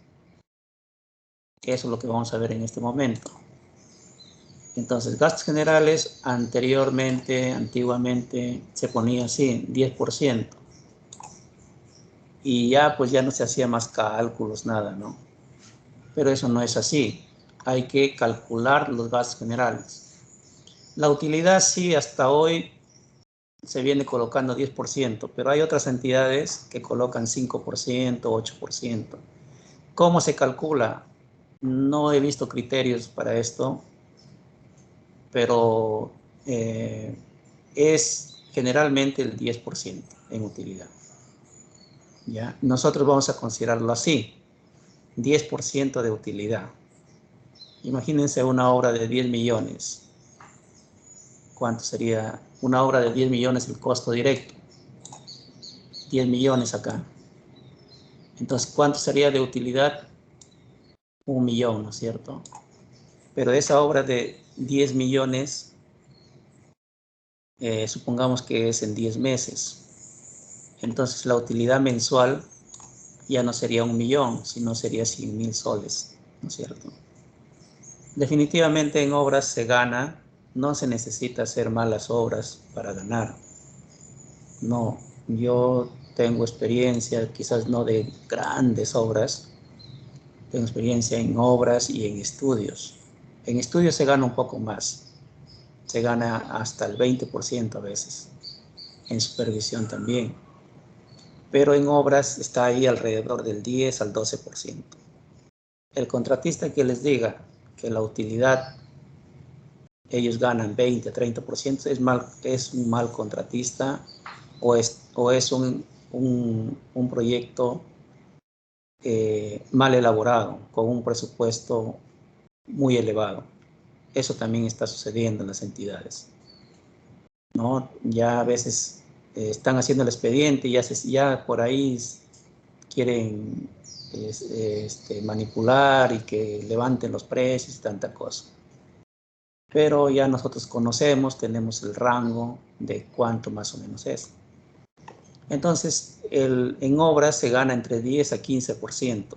B: Eso es lo que vamos a ver en este momento. Entonces, gastos generales antiguamente se ponía así, 10%. Y ya, pues ya no se hacía más cálculos, nada, ¿no? Pero eso no es así. Hay que calcular los gastos generales. La utilidad sí, hasta hoy se viene colocando 10%, pero hay otras entidades que colocan 5%, 8%. ¿Cómo se calcula? No he visto criterios para esto, pero es generalmente el 10% en utilidad. ¿Ya? Nosotros vamos a considerarlo así, 10% de utilidad. Imagínense una obra de 10 millones. ¿Cuánto sería una obra de 10 millones el costo directo? 10 millones acá. Entonces, ¿cuánto sería de utilidad? 1 millón, ¿no es cierto? Pero esa obra de 10 millones, supongamos que es en 10 meses. Entonces, la utilidad mensual ya no sería 1 millón, sino sería 100.000 soles, ¿no es cierto? Definitivamente en obras se gana, no se necesita hacer malas obras para ganar. No, yo tengo experiencia, quizás no de grandes obras, tengo experiencia en obras y en estudios. En estudios se gana un poco más, se gana hasta el 20% a veces, en supervisión también. Pero en obras está ahí alrededor del 10 al 12%. El contratista que les diga que la utilidad ellos ganan 20, 30%, es un mal contratista o es un proyecto mal elaborado, con un presupuesto muy elevado. Eso también está sucediendo en las entidades, ¿no? Ya a veces están haciendo el expediente y ya por ahí quieren manipular y que levanten los precios y tanta cosa. Pero ya nosotros conocemos, tenemos el rango de cuánto más o menos es. Entonces, en obras se gana entre 10 a 15%.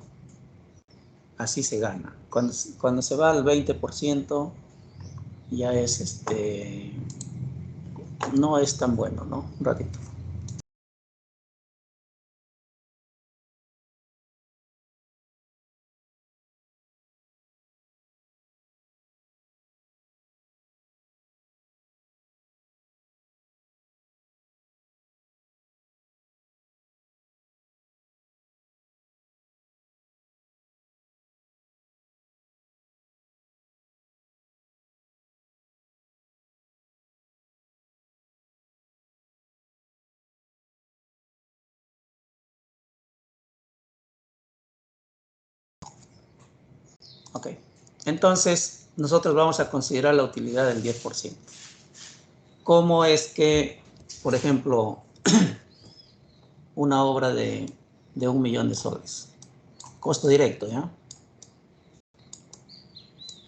B: Así se gana. Cuando se va al 20%, ya es no es tan bueno, ¿no? Un ratito. Ok. Entonces, nosotros vamos a considerar la utilidad del 10%. ¿Cómo es que por ejemplo, una obra de 1 millón de soles. Costo directo, ¿ya?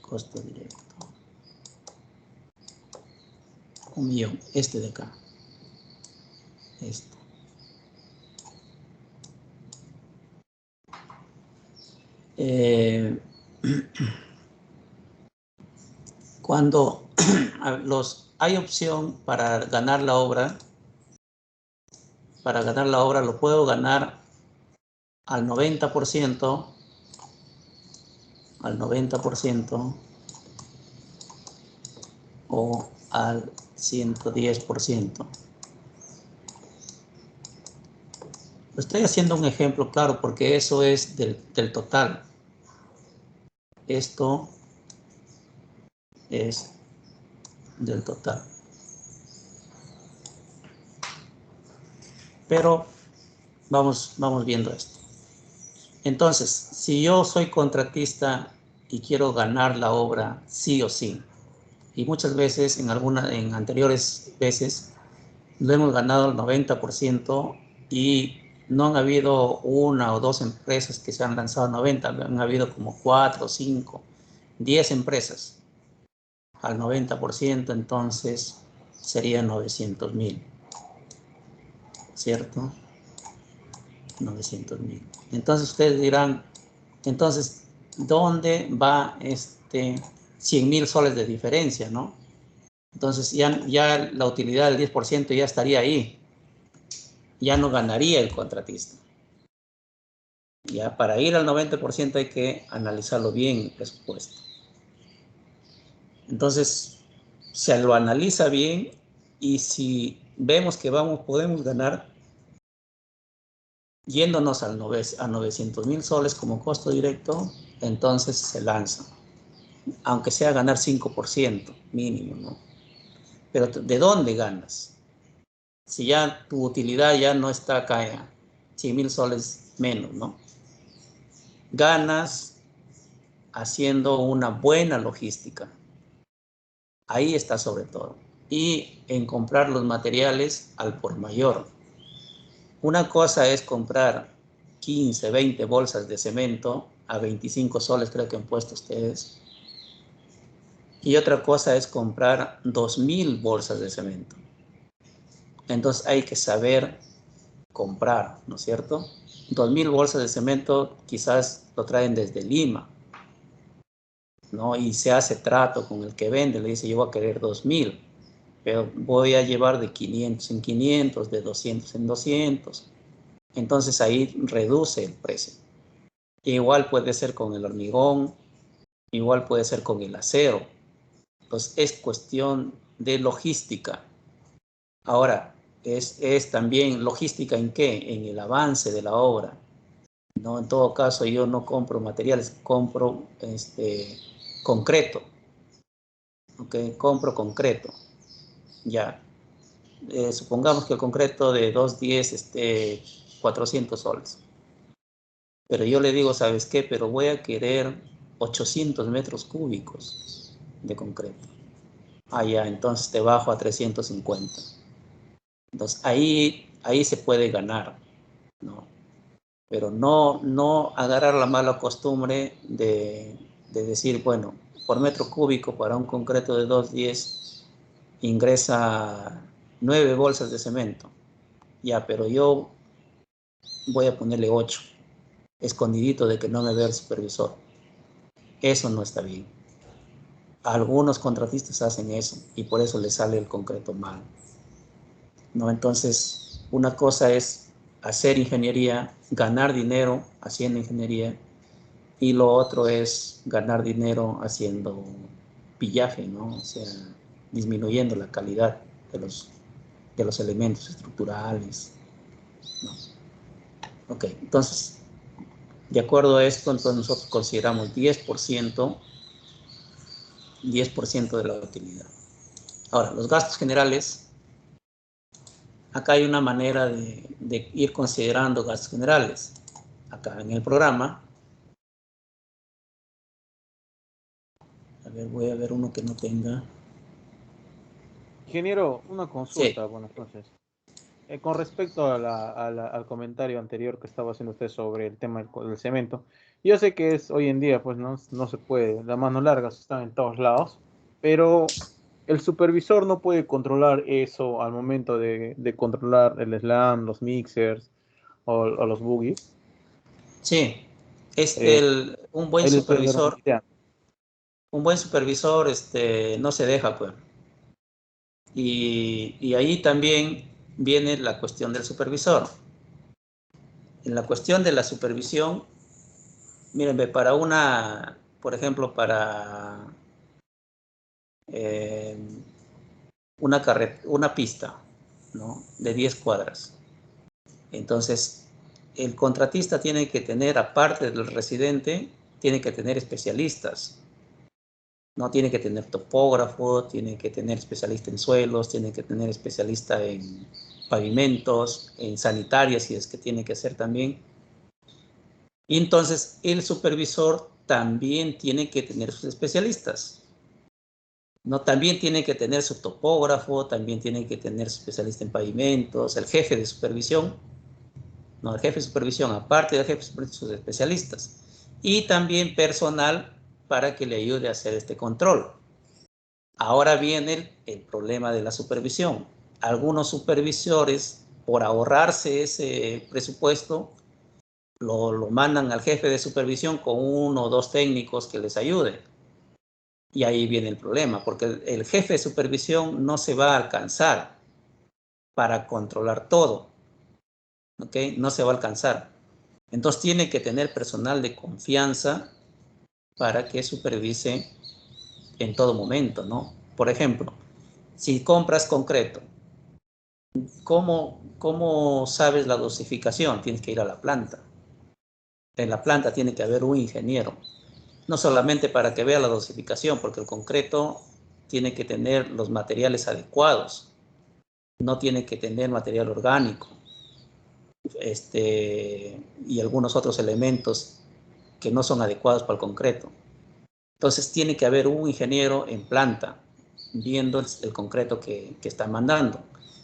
B: Costo directo. 1 millón, este de acá. Este. Cuando hay opción para ganar la obra, lo puedo ganar al 90%, o al 110%. Estoy haciendo un ejemplo claro porque eso es del total. Esto es del total. Pero vamos viendo esto. Entonces, si yo soy contratista y quiero ganar la obra sí o sí, y muchas veces, en anteriores veces, lo hemos ganado al 90% y no han habido 1 o 2 empresas que se han lanzado al 90%, han habido como 4, 5, 10 empresas al 90%, entonces serían 900.000, ¿cierto? 900.000. Entonces ustedes dirán, entonces, ¿dónde va 100.000 soles de diferencia, no? Entonces ya la utilidad del 10% ya estaría ahí. Ya no ganaría el contratista. Ya para ir al 90% hay que analizarlo bien el presupuesto. Entonces, se lo analiza bien y si vemos que podemos ganar yéndonos a 900.000 soles como costo directo, entonces se lanza. Aunque sea ganar 5% mínimo, ¿no? Pero ¿de dónde ganas? Si ya tu utilidad ya no está acá, 100.000 soles menos, ¿no? Ganas haciendo una buena logística. Ahí está sobre todo. Y en comprar los materiales al por mayor. Una cosa es comprar 15, 20 bolsas de cemento a 25 soles, creo que han puesto ustedes. Y otra cosa es comprar 2.000 bolsas de cemento. Entonces hay que saber comprar, ¿no es cierto? 2.000 bolsas de cemento quizás lo traen desde Lima, ¿no? Y se hace trato con el que vende, le dice yo voy a querer 2.000, pero voy a llevar de 500 en 500, de 200 en 200. Entonces ahí reduce el precio. Igual puede ser con el hormigón, igual puede ser con el acero. Entonces es cuestión de logística. Ahora, es también logística ¿en qué? En el avance de la obra, ¿no? En todo caso, yo no compro materiales, compro concreto. ¿Ok? Compro concreto. Ya. Supongamos que el concreto de 210 esté 400 soles. Pero yo le digo, ¿sabes qué? Pero voy a querer 800 metros cúbicos de concreto. Ah, ya, entonces te bajo a 350. Entonces ahí se puede ganar, ¿no? Pero no agarrar la mala costumbre de decir, bueno, por metro cúbico para un concreto de 210 ingresa 9 bolsas de cemento. Ya, pero yo voy a ponerle 8, escondidito de que no me vea el supervisor. Eso no está bien. Algunos contratistas hacen eso y por eso les sale el concreto mal, ¿no? Entonces, una cosa es hacer ingeniería, ganar dinero haciendo ingeniería, y lo otro es ganar dinero haciendo pillaje, ¿no? O sea, disminuyendo la calidad de los elementos estructurales, ¿no? Ok, entonces, de acuerdo a esto, entonces nosotros consideramos 10% de la utilidad. Ahora, los gastos generales, acá hay una manera de ir considerando gastos generales. Acá en el programa, a ver, voy a ver uno que no tenga.
A: Ingeniero, una
B: Sí,
A: consulta, bueno, entonces. con respecto al comentario anterior que estaba haciendo usted sobre el tema del cemento, yo sé que es hoy en día, pues no se puede, las manos largas están en todos lados, pero el supervisor no puede controlar eso al momento de controlar el slam, los mixers o los boogies.
B: Sí, es
A: Eh,
B: un buen supervisor no se deja, pues. Y ahí también viene la cuestión del supervisor. En la cuestión de la supervisión, mírenme, por ejemplo, para eh, una pista, ¿no? De 10 cuadras. Entonces, el contratista tiene que tener, aparte del residente, tiene que tener especialistas. No tiene que tener topógrafo, tiene que tener especialista en suelos, tiene que tener especialista en pavimentos, en sanitarias, si es que tiene que hacer también. Y entonces el supervisor también tiene que tener sus especialistas. No, también tiene que tener su topógrafo, también tiene que tener su especialista en pavimentos, el jefe de supervisión. No, el jefe de supervisión, aparte del jefe de supervisión, sus especialistas. Y también personal para que le ayude a hacer este control. Ahora viene el problema de la supervisión. Algunos supervisores, por ahorrarse ese presupuesto, lo mandan al jefe de supervisión con 1 o 2 técnicos que les ayuden. Y ahí viene el problema, porque el jefe de supervisión no se va a alcanzar para controlar todo, ¿ok? No se va a alcanzar. Entonces tiene que tener personal de confianza para que supervise en todo momento, ¿no? Por ejemplo, si compras concreto, ¿cómo sabes la dosificación? Tienes que ir a la planta. En la planta tiene que haber un ingeniero, no solamente para que vea la dosificación, porque el concreto tiene que tener los materiales adecuados, no tiene que tener material orgánico, y algunos otros elementos que no son adecuados para el concreto. Entonces tiene que haber un ingeniero en planta viendo el concreto que están mandando,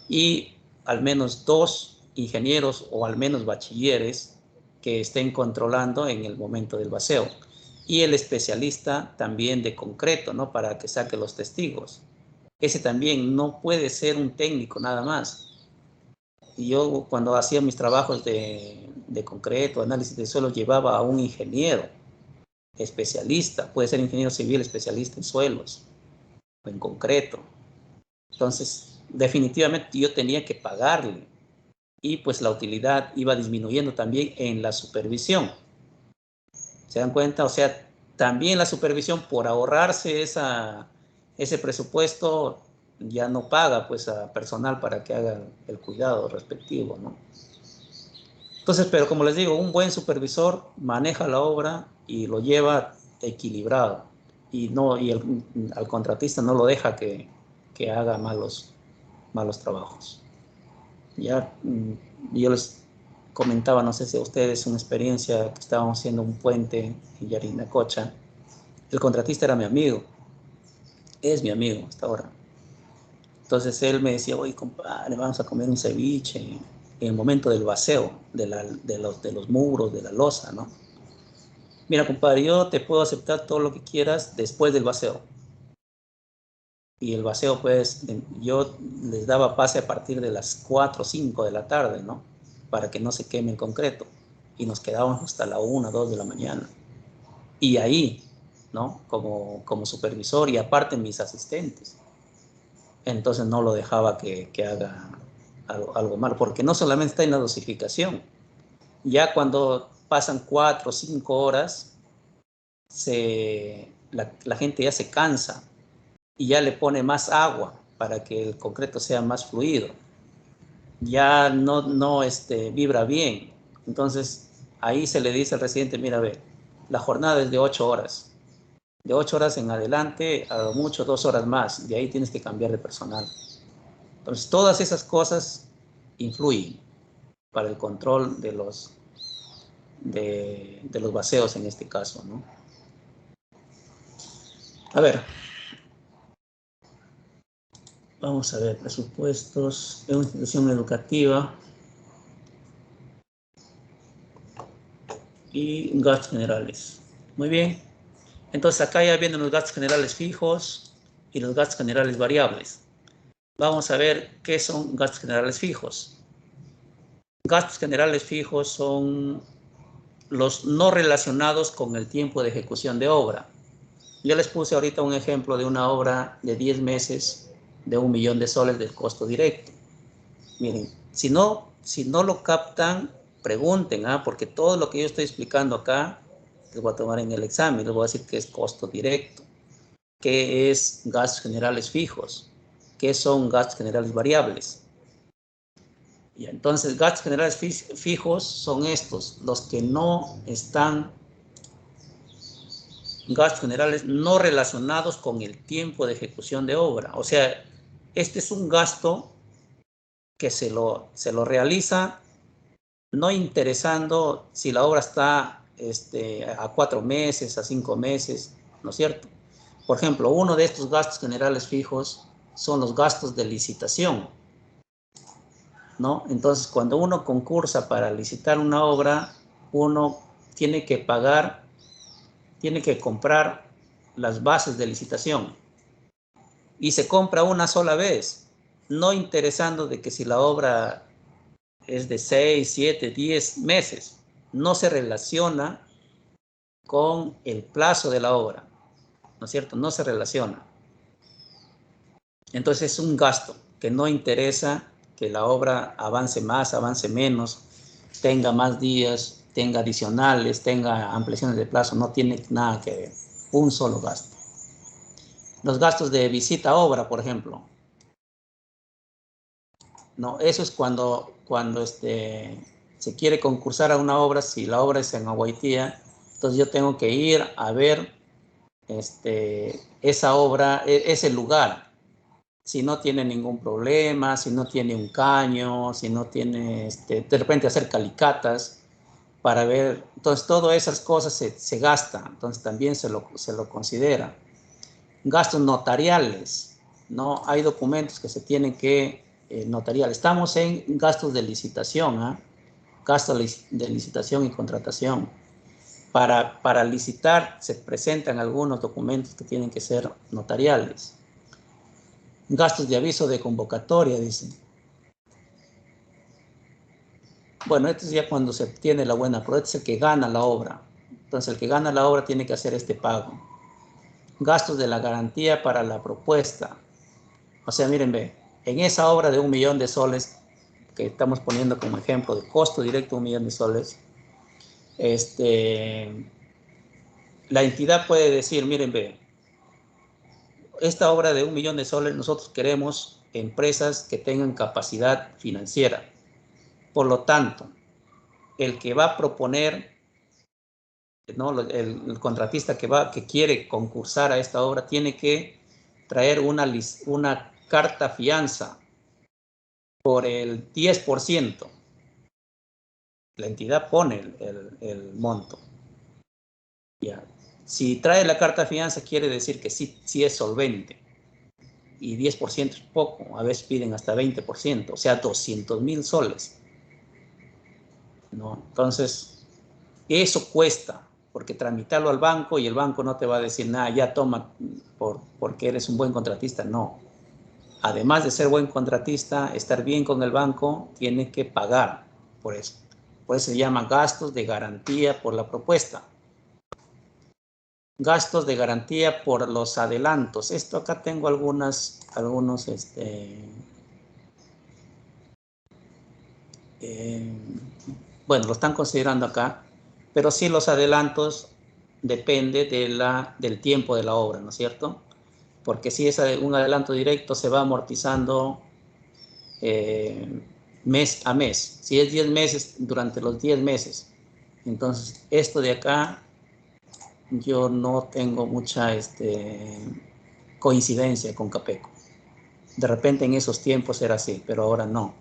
B: y al menos 2 ingenieros o al menos bachilleres que estén controlando en el momento del baseo, y el especialista también de concreto, ¿no? Para que saque los testigos. Ese también no puede ser un técnico nada más. Y yo cuando hacía mis trabajos de concreto, análisis de suelo, llevaba a un ingeniero especialista, puede ser ingeniero civil especialista en suelos o en concreto. Entonces, definitivamente yo tenía que pagarle, y pues la utilidad iba disminuyendo también en la supervisión. ¿Se dan cuenta? O sea, también la supervisión, por ahorrarse ese presupuesto, ya no paga pues a personal para que haga el cuidado respectivo, ¿no? Entonces, pero como les digo, un buen supervisor maneja la obra y lo lleva equilibrado, y al contratista no lo deja que haga malos trabajos. Ya yo les comentaba, no sé si a ustedes, una experiencia que estábamos haciendo un puente en Yarinacocha. El contratista era mi amigo, es mi amigo hasta ahora. Entonces él me decía, oye, compadre, vamos a comer un ceviche en el momento del baseo de los muros, de la losa, ¿no? Mira, compadre, yo te puedo aceptar todo lo que quieras después del baseo. Y el baseo, pues, yo les daba pase a partir de las 4 o 5 de la tarde, ¿no? Para que no se queme el concreto. Y nos quedábamos hasta la 1, 2 de la mañana. Y ahí, ¿no? Como supervisor, y aparte mis asistentes. Entonces no lo dejaba que haga algo mal, porque no solamente está en la dosificación. Ya cuando pasan 4 o 5 horas, la gente ya se cansa y ya le pone más agua para que el concreto sea más fluido. Ya no vibra bien. Entonces ahí se le dice al residente, mira, ve, la jornada es de 8 horas. De 8 horas en adelante, a lo mucho 2 horas más. De ahí tienes que cambiar de personal. Entonces todas esas cosas influyen para el control de los vaceos en este caso, ¿no? A ver. Vamos a ver, presupuestos de una institución educativa y gastos generales. Muy bien. Entonces acá ya vienen los gastos generales fijos y los gastos generales variables. Vamos a ver qué son gastos generales fijos. Gastos generales fijos son los no relacionados con el tiempo de ejecución de obra. Yo les puse ahorita un ejemplo de una obra de 10 meses de 1 millón de soles del costo directo. Miren, si no lo captan, pregunten, porque todo lo que yo estoy explicando acá, les voy a tomar en el examen, les voy a decir qué es costo directo, qué es gastos generales fijos, qué son gastos generales variables. Y entonces, gastos generales fijos son estos, los que no están, gastos generales no relacionados con el tiempo de ejecución de obra. O sea, este es un gasto que se lo realiza no interesando si la obra está a 4 meses, a 5 meses, ¿no es cierto? Por ejemplo, uno de estos gastos generales fijos son los gastos de licitación, ¿no? Entonces, cuando uno concursa para licitar una obra, uno tiene que pagar, tiene que comprar las bases de licitación y se compra una sola vez, no interesando de que si la obra es de 6, 7, 10 meses, no se relaciona con el plazo de la obra, ¿no es cierto? No se relaciona. Entonces es un gasto que no interesa que la obra avance más, avance menos, tenga más días, tenga adicionales, tenga ampliaciones de plazo, no tiene nada que ver, un solo gasto. Los gastos de visita a obra, por ejemplo, no, eso es cuando se quiere concursar a una obra, si la obra es en Aguaitía, entonces yo tengo que ir a ver esa obra, ese lugar, si no tiene ningún problema, si no tiene un caño, si no tiene, de repente hacer calicatas para ver, entonces todas esas cosas se gastan, entonces también se lo considera. Gastos notariales, ¿no? Hay documentos que se tienen que notarial. Estamos en gastos de licitación, gastos de licitación y contratación. Para licitar se presentan algunos documentos que tienen que ser notariales. Gastos de aviso de convocatoria, dicen. Bueno, esto es ya cuando se obtiene la buena prueba, este es el que gana la obra. Entonces, el que gana la obra tiene que hacer este pago. Gastos de la garantía para la propuesta. O sea, miren, ve, en esa obra de 1 millón de soles, que estamos poniendo como ejemplo de costo directo 1 millón de soles, la entidad puede decir, miren, ve, esta obra de 1 millón de soles nosotros queremos empresas que tengan capacidad financiera. Por lo tanto, el que va a proponer, ¿no? el contratista que quiere concursar a esta obra tiene que traer una carta fianza por el 10%. La entidad pone el monto. Ya. Si trae la carta fianza quiere decir que sí es solvente. Y 10% es poco, a veces piden hasta 20%, o sea, 200.000 soles. ¿No? Entonces, eso cuesta, porque tramitarlo al banco y el banco no te va a decir nada, ya toma porque eres un buen contratista, no. Además de ser buen contratista, estar bien con el banco, tiene que pagar por eso. Por eso se llama gastos de garantía por la propuesta. Gastos de garantía por los adelantos. Esto acá tengo algunos, bueno, lo están considerando acá, pero sí los adelantos depende del tiempo de la obra, ¿no es cierto? Porque si es un adelanto directo se va amortizando mes a mes. Si es 10 meses, durante los 10 meses. Entonces, esto de acá, yo no tengo mucha coincidencia con Capeco. De repente en esos tiempos era así, pero ahora no.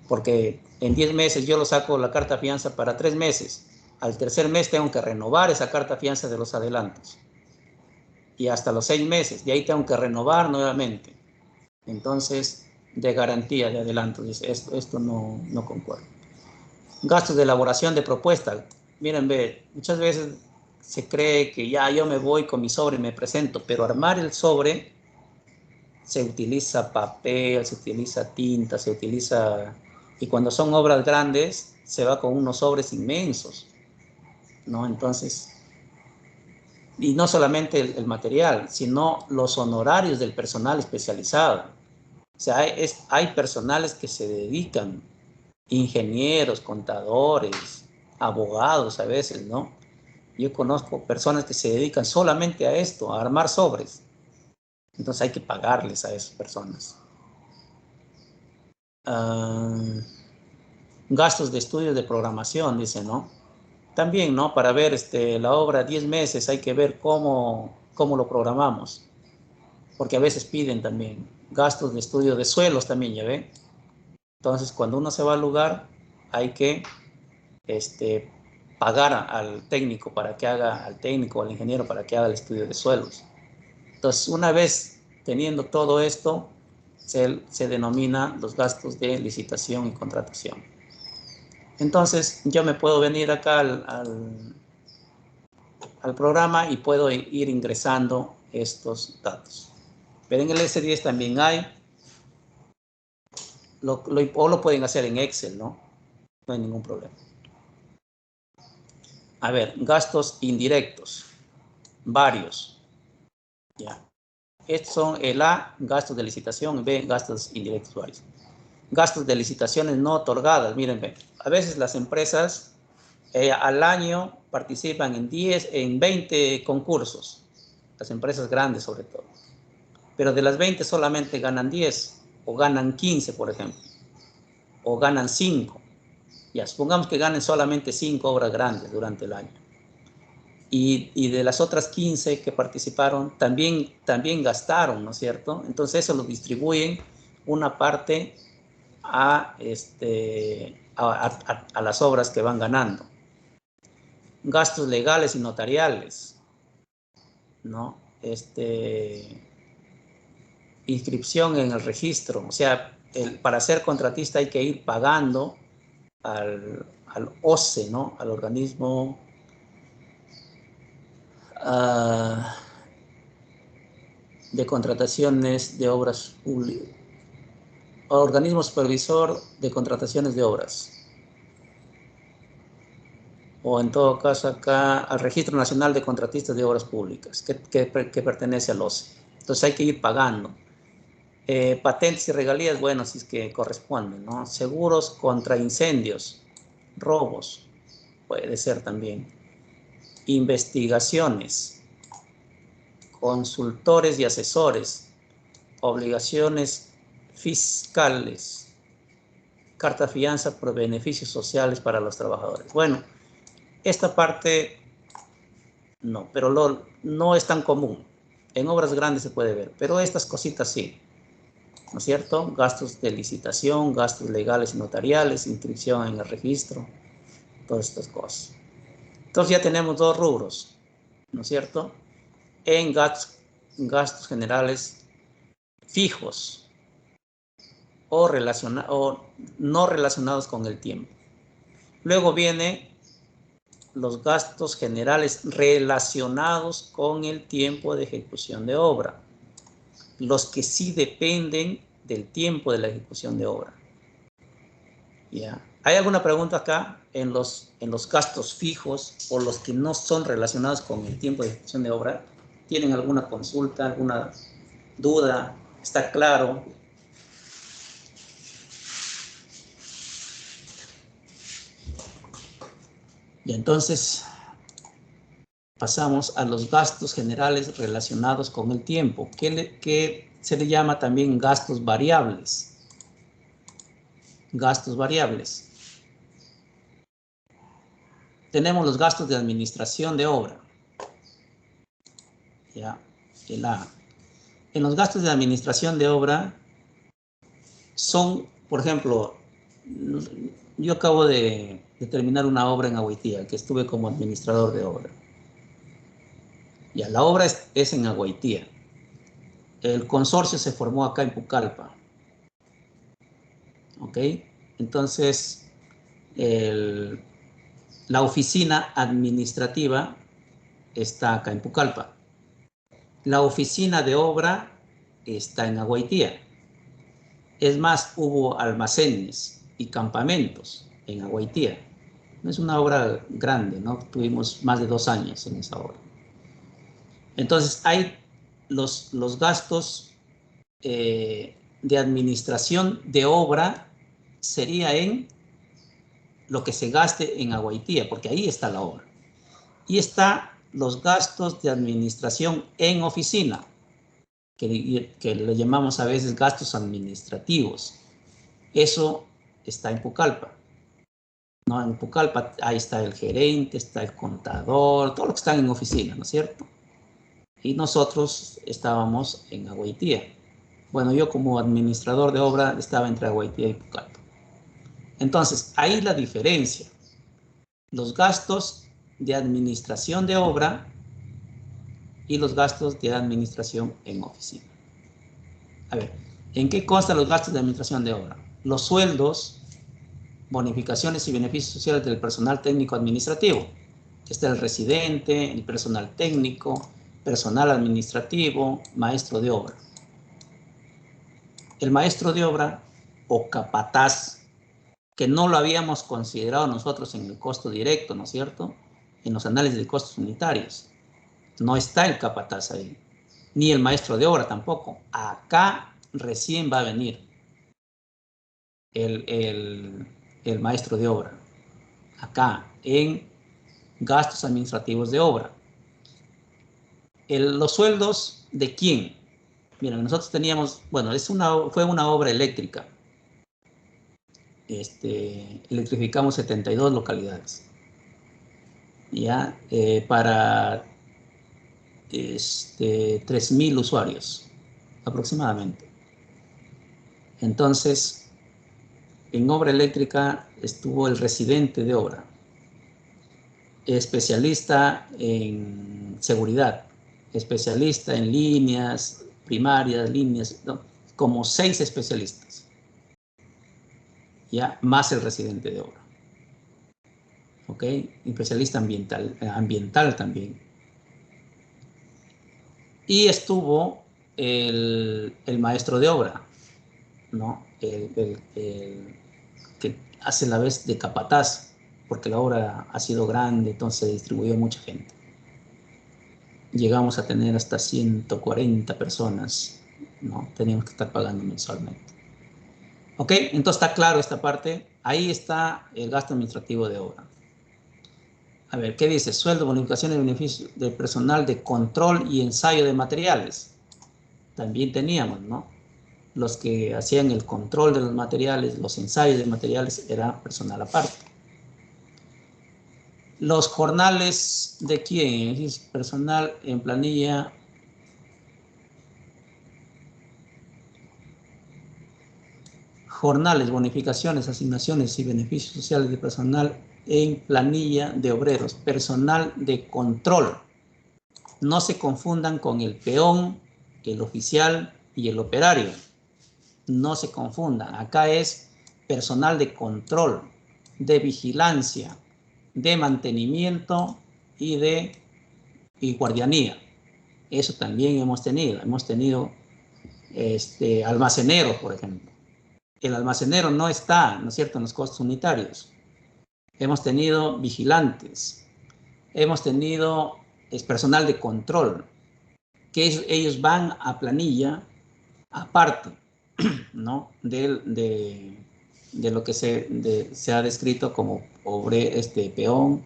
B: Porque en 10 meses yo lo saco la carta fianza para 3 meses. Al tercer mes tengo que renovar esa carta fianza de los adelantos. Y hasta los 6 meses, y ahí tengo que renovar nuevamente. Entonces, de garantía, de adelanto, dice, esto no concuerda. Gastos de elaboración de propuesta. Miren, ve, muchas veces se cree que ya yo me voy con mi sobre y me presento, pero armar el sobre se utiliza papel, se utiliza tinta, se utiliza... Y cuando son obras grandes, se va con unos sobres inmensos, ¿no? Entonces, y no solamente el material, sino los honorarios del personal especializado. O sea, hay personales que se dedican, ingenieros, contadores, abogados a veces, ¿no? Yo conozco personas que se dedican solamente a esto, a armar sobres. Entonces hay que pagarles a esas personas. Gastos de estudios de programación, dice, ¿no? También, ¿no? Para ver la obra 10 meses hay que ver cómo lo programamos. Porque a veces piden también gastos de estudio de suelos también, ¿ya ven? Entonces, cuando uno se va al lugar, hay que pagar al técnico para que haga, al técnico, al ingeniero para que haga el estudio de suelos. Entonces, una vez teniendo todo esto, se denomina los gastos de licitación y contratación. Entonces, yo me puedo venir acá al programa y puedo ir ingresando estos datos. Pero en el S10 también hay, o lo pueden hacer en Excel, ¿no? No hay ningún problema. A ver, gastos indirectos, varios. Ya. Estos son el A, gastos de licitación, B, gastos indirectos varios. Gastos de licitaciones no otorgadas, miren, a veces las empresas al año participan en 20 concursos, las empresas grandes sobre todo. Pero de las 20 solamente ganan 10, o ganan 15, por ejemplo, o ganan 5. Ya, supongamos que ganen solamente 5 obras grandes durante el año. Y de las otras 15 que participaron, también gastaron, ¿no es cierto? Entonces eso lo distribuyen una parte a las obras que van ganando. Gastos legales y notariales, ¿no? Inscripción en el registro, o sea, para ser contratista hay que ir pagando al OCE, ¿no? Al organismo de contrataciones de obras públicas, organismo supervisor de contrataciones de obras, o en todo caso acá al Registro Nacional de Contratistas de Obras Públicas, que pertenece al OCE. Entonces hay que ir pagando. Patentes y regalías, bueno, si es que corresponden, ¿no? Seguros contra incendios, robos, puede ser también. Investigaciones, consultores y asesores, obligaciones fiscales, carta fianza por beneficios sociales para los trabajadores. Bueno, esta parte no, pero no es tan común. En obras grandes se puede ver, pero estas cositas sí, ¿no es cierto? Gastos de licitación, gastos legales y notariales, inscripción en el registro, todas estas cosas. Entonces ya tenemos 2 rubros, ¿no es cierto? En gastos generales fijos o no relacionados con el tiempo. Luego viene los gastos generales relacionados con el tiempo de ejecución de obra, los que sí dependen del tiempo de la ejecución de obra. ¿Ya? ¿Hay alguna pregunta acá en los gastos fijos o los que no son relacionados con el tiempo de ejecución de obra? ¿Tienen alguna consulta, alguna duda? ¿Está claro? Y entonces pasamos a los gastos generales relacionados con el tiempo, que se le llama también gastos variables. Gastos variables. Tenemos los gastos de administración de obra. Ya, el A. En los gastos de administración de obra son, por ejemplo, yo acabo de terminar una obra en Agüitía, que estuve como administrador de obra. Ya, la obra es en Agüitía. el consorcio se formó acá en Pucallpa. ¿Ok? Entonces, la oficina administrativa está acá en Pucallpa. La oficina de obra está en Aguaitía. Es más, hubo almacenes y campamentos en Aguaitía. No es una obra grande, ¿no? Tuvimos más de 2 años en esa obra. Entonces, hay los gastos de administración de obra sería en lo que se gaste en Aguaitía, porque ahí está la obra. Y está los gastos de administración en oficina, que le llamamos a veces gastos administrativos. Eso está en Pucallpa. ¿No? En Pucallpa ahí está el gerente, está el contador, todo lo que está en oficina, ¿no es cierto? Y nosotros estábamos en Aguaitía. Bueno, yo como administrador de obra estaba entre Aguaitía y Pucallpa. Entonces, ahí la diferencia. Los gastos de administración de obra y los gastos de administración en oficina. A ver, ¿en qué constan los gastos de administración de obra? Los sueldos, bonificaciones y beneficios sociales del personal técnico administrativo. Está el residente, el personal técnico, personal administrativo, maestro de obra. El maestro de obra o capataz, que no lo habíamos considerado nosotros en el costo directo, ¿no es cierto? En los análisis de costos unitarios. No está el capataz ahí, ni el maestro de obra tampoco. Acá recién va a venir el maestro de obra. Acá, en gastos administrativos de obra. Los sueldos de quién. Miren, nosotros teníamos, bueno, fue una obra eléctrica. Electrificamos 72 localidades. Ya, para 3.000 usuarios aproximadamente. Entonces, en obra eléctrica estuvo el residente de obra, especialista en seguridad, especialista en líneas primarias, líneas, ¿no? Como 6 especialistas, ya, más el residente de obra. ¿Ok? Especialista ambiental también. Y estuvo el maestro de obra, ¿no? Que hace la vez de capataz, porque la obra ha sido grande, entonces se distribuyó mucha gente. Llegamos a tener hasta 140 personas, ¿no? Teníamos que estar pagando mensualmente. ¿Ok? Entonces está claro esta parte. Ahí está el gasto administrativo de obra. A ver, ¿qué dice? Sueldo, bonificaciones y beneficios del personal de control y ensayo de materiales. También teníamos, ¿no? Los que hacían el control de los materiales, los ensayos de materiales, era personal aparte. Los jornales de quién, es personal en planilla. Jornales, bonificaciones, asignaciones y beneficios sociales de personal en planilla de obreros, personal de control. No se confundan con el peón, el oficial y el operario. No se confundan. Acá es personal de control, de vigilancia, de mantenimiento y guardianía. Eso también hemos tenido. Hemos tenido almaceneros, por ejemplo. El almacenero no está, ¿no es cierto?, en los costos unitarios. Hemos tenido vigilantes. Hemos tenido personal de control, que ellos van a planilla aparte, ¿no? de lo que se ha descrito como peón,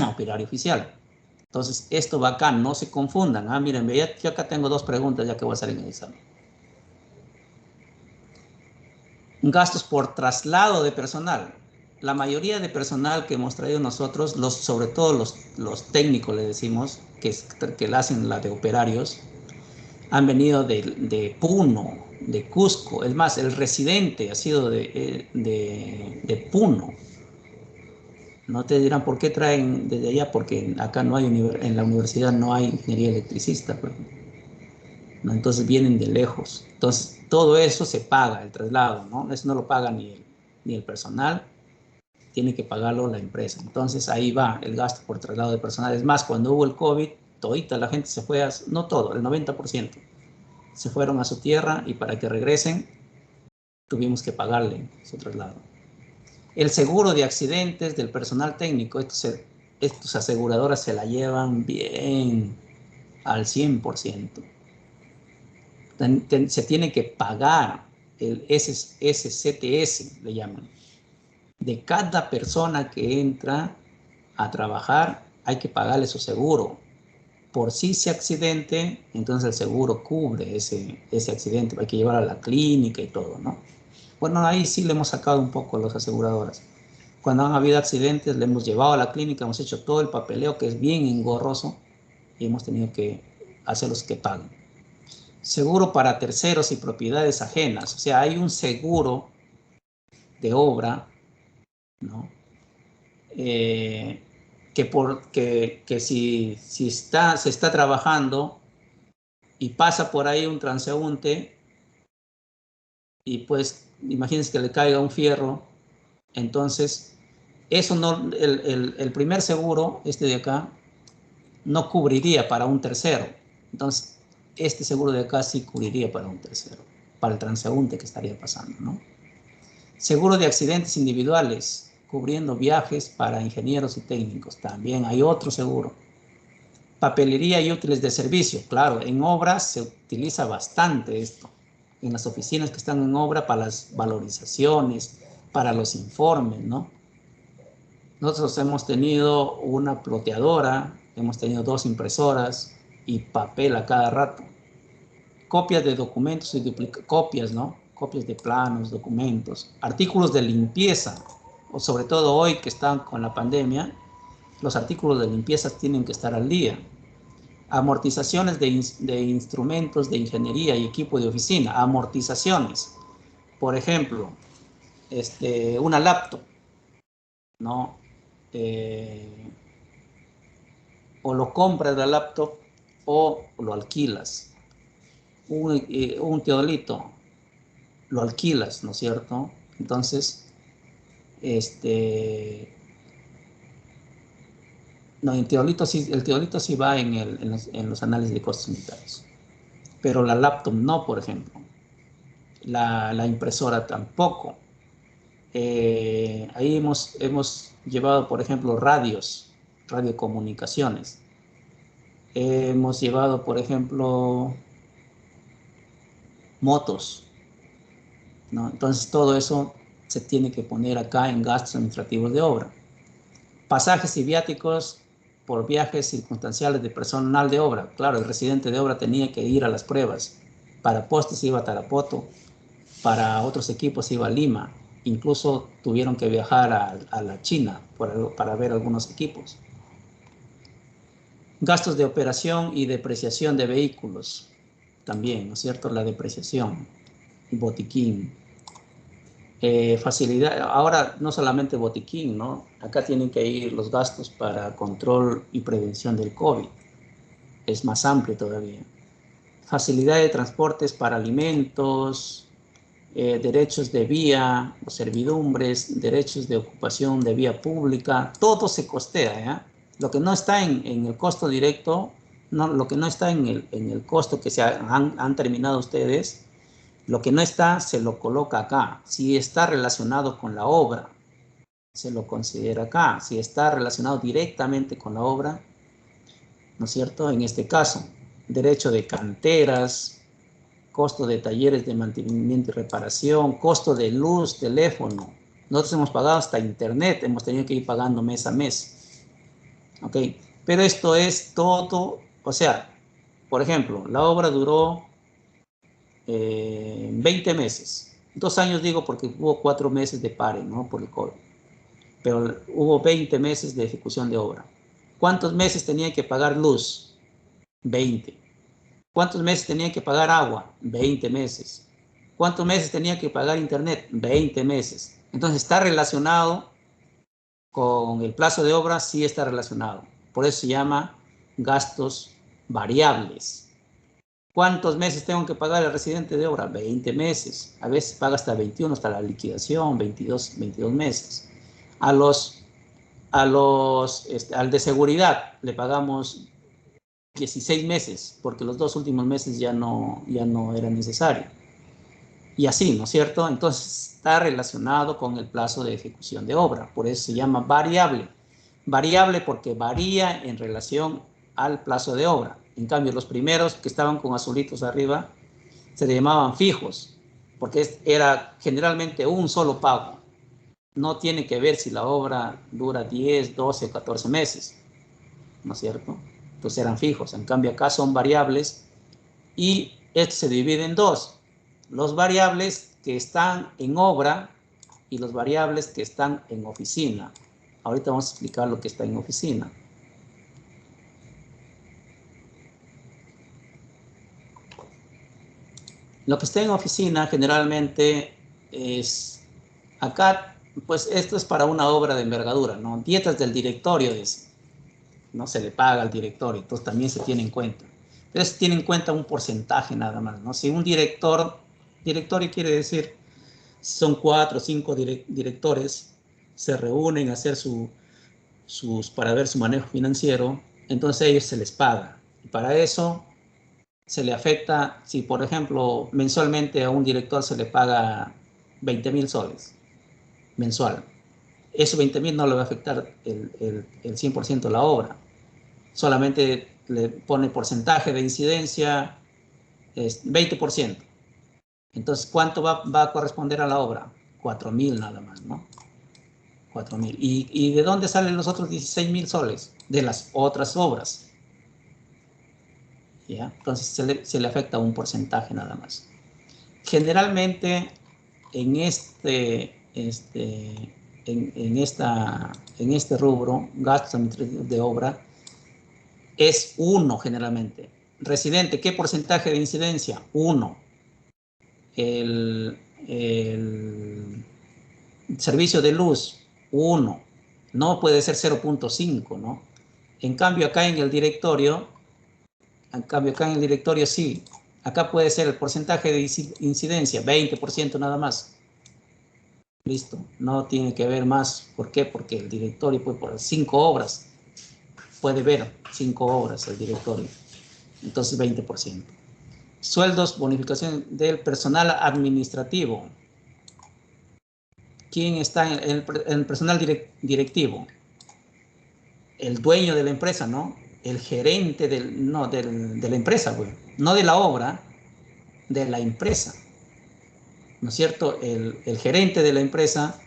B: operario oficial. Entonces, esto va acá, no se confundan. Miren, yo acá tengo 2 preguntas ya que voy a salir en el examen. Gastos por traslado de personal. La mayoría de personal que hemos traído nosotros, sobre todo los técnicos, le decimos, que la hacen la de operarios, han venido de Puno, de Cusco. Es más, el residente ha sido de Puno. No te dirán por qué traen desde allá, porque acá no hay en la universidad no hay ingeniería electricista. ¿no? Entonces vienen de lejos. Entonces todo eso se paga, el traslado, ¿no? Eso no lo paga ni el personal, tiene que pagarlo la empresa. Entonces ahí va el gasto por traslado de personal. Es más, cuando hubo el COVID, todita la gente se fue, no todo, el 90%, se fueron a su tierra y para que regresen tuvimos que pagarle su traslado. El seguro de accidentes del personal técnico, estos aseguradoras se la llevan bien al 100%. Se tiene que pagar el SCTS, le llaman. De cada persona que entra a trabajar hay que pagarle su seguro. Por si se accidente, entonces el seguro cubre ese accidente. Hay que llevar a la clínica y todo, ¿no? Bueno, ahí sí le hemos sacado un poco a las aseguradoras. Cuando han habido accidentes, le hemos llevado a la clínica, hemos hecho todo el papeleo que es bien engorroso y hemos tenido que hacerlos que paguen. Seguro para terceros y propiedades ajenas. O sea, hay un seguro de obra, ¿no? Que si se está trabajando y pasa por ahí un transeúnte y pues imagínense que le caiga un fierro, entonces eso no, el primer seguro, este de acá, no cubriría para un tercero. Entonces este seguro de acá sí cubriría para un tercero, para el transeúnte que estaría pasando, ¿no? Seguro de accidentes individuales, cubriendo viajes para ingenieros y técnicos. También hay otro seguro. Papelería y útiles de servicio. Claro, en obras se utiliza bastante esto. En las oficinas que están en obra para las valorizaciones, para los informes, ¿no? Nosotros hemos tenido una ploteadora, hemos tenido 2 impresoras y papel a cada rato. Copias de documentos y copias, ¿no? Copias de planos, documentos, artículos de limpieza, o sobre todo hoy que están con la pandemia, los artículos de limpieza tienen que estar al día. Amortizaciones de instrumentos de ingeniería y equipo de oficina, amortizaciones. Por ejemplo, una laptop, ¿no? O lo compras la laptop o lo alquilas. Un teodolito, lo alquilas, ¿no es cierto? Entonces, no, el teodolito sí va en los análisis de costos unitarios, pero la laptop no, por ejemplo. La impresora tampoco. Ahí hemos llevado, por ejemplo, radiocomunicaciones. Hemos llevado, por ejemplo, motos, ¿no? Entonces todo eso se tiene que poner acá en gastos administrativos de obra. Pasajes y viáticos por viajes circunstanciales de personal de obra. Claro, el residente de obra tenía que ir a las pruebas. Para postes iba a Tarapoto, para otros equipos iba a Lima. Incluso tuvieron que viajar a la China para ver algunos equipos. Gastos de operación y depreciación de vehículos. También, ¿no es cierto? La depreciación, botiquín. Facilidad, ahora no solamente botiquín, ¿no? Acá tienen que ir los gastos para control y prevención del COVID. Es más amplio todavía. Facilidad de transportes para alimentos, derechos de vía, servidumbres, derechos de ocupación de vía pública, todo se costea, ¿ya? Lo que no está en el costo directo, lo que no está en el costo que han terminado ustedes, lo que no está se lo coloca acá. Si está relacionado con la obra, se lo considera acá. Si está relacionado directamente con la obra, ¿no es cierto? En este caso, derecho de canteras, costo de talleres de mantenimiento y reparación, costo de luz, teléfono. Nosotros hemos pagado hasta internet, hemos tenido que ir pagando mes a mes. ¿Ok? Pero esto es todo, o sea, por ejemplo, la obra duró 20 meses. 2 años digo porque hubo 4 meses de pare, ¿no? Por el COVID. Pero hubo 20 meses de ejecución de obra. ¿Cuántos meses tenía que pagar luz? 20. ¿Cuántos meses tenía que pagar agua? 20 meses. ¿Cuántos meses tenía que pagar internet? 20 meses. Entonces está relacionado con el plazo de obra, sí está relacionado. Por eso se llama gastos variables. ¿Cuántos meses tengo que pagar al residente de obra? 20 meses. A veces paga hasta 21, hasta la liquidación, 22 meses. Al de seguridad le pagamos 16 meses, porque los 2 últimos meses ya no era necesario. Y así, ¿no es cierto? Entonces está relacionado con el plazo de ejecución de obra. Por eso se llama variable. Variable porque varía en relación al plazo de obra. En cambio, los primeros que estaban con azulitos arriba se le llamaban fijos, porque era generalmente un solo pago. No tiene que ver si la obra dura 10, 12, 14 meses, ¿no es cierto? Entonces eran fijos. En cambio, acá son variables y esto se divide en dos. Los variables que están en obra y los variables que están en oficina. Ahorita vamos a explicar lo que está en oficina. Lo que está en oficina generalmente es, acá, pues esto es para una obra de envergadura, ¿no? Dietas del directorio, no se le paga al directorio, entonces también se tiene en cuenta. Pero se tiene en cuenta un porcentaje nada más, ¿no? Si un directorio quiere decir, son 4 o 5 directores, se reúnen a hacer para ver su manejo financiero, entonces a ellos se les paga. Y para eso se le afecta, si por ejemplo mensualmente a un director se le paga 20.000 soles mensual, esos 20.000 no le va a afectar el 100% de la obra, solamente le pone porcentaje de incidencia, es 20%. Entonces, ¿cuánto va a corresponder a la obra? 4.000 nada más, ¿no? 4.000. ¿Y de dónde salen los otros 16.000 soles? De las otras obras. ¿Ya? Entonces se le afecta un porcentaje nada más. Generalmente en este rubro, gastos administrativos de obra, es 1 generalmente. Residente, ¿qué porcentaje de incidencia? 1. El servicio de luz, 1. No puede ser 0.5, ¿no? En cambio acá en el directorio sí. Acá puede ser el porcentaje de incidencia, 20% nada más. Listo, no tiene que ver más. ¿Por qué? Porque el directorio puede por 5 obras. Puede ver 5 obras el directorio. Entonces 20%. Sueldos, bonificación del personal administrativo. ¿Quién está en el personal directivo? El dueño de la empresa, ¿no? El gerente de la empresa, pues. No de la obra, de la empresa. ¿No es cierto? El gerente de la empresa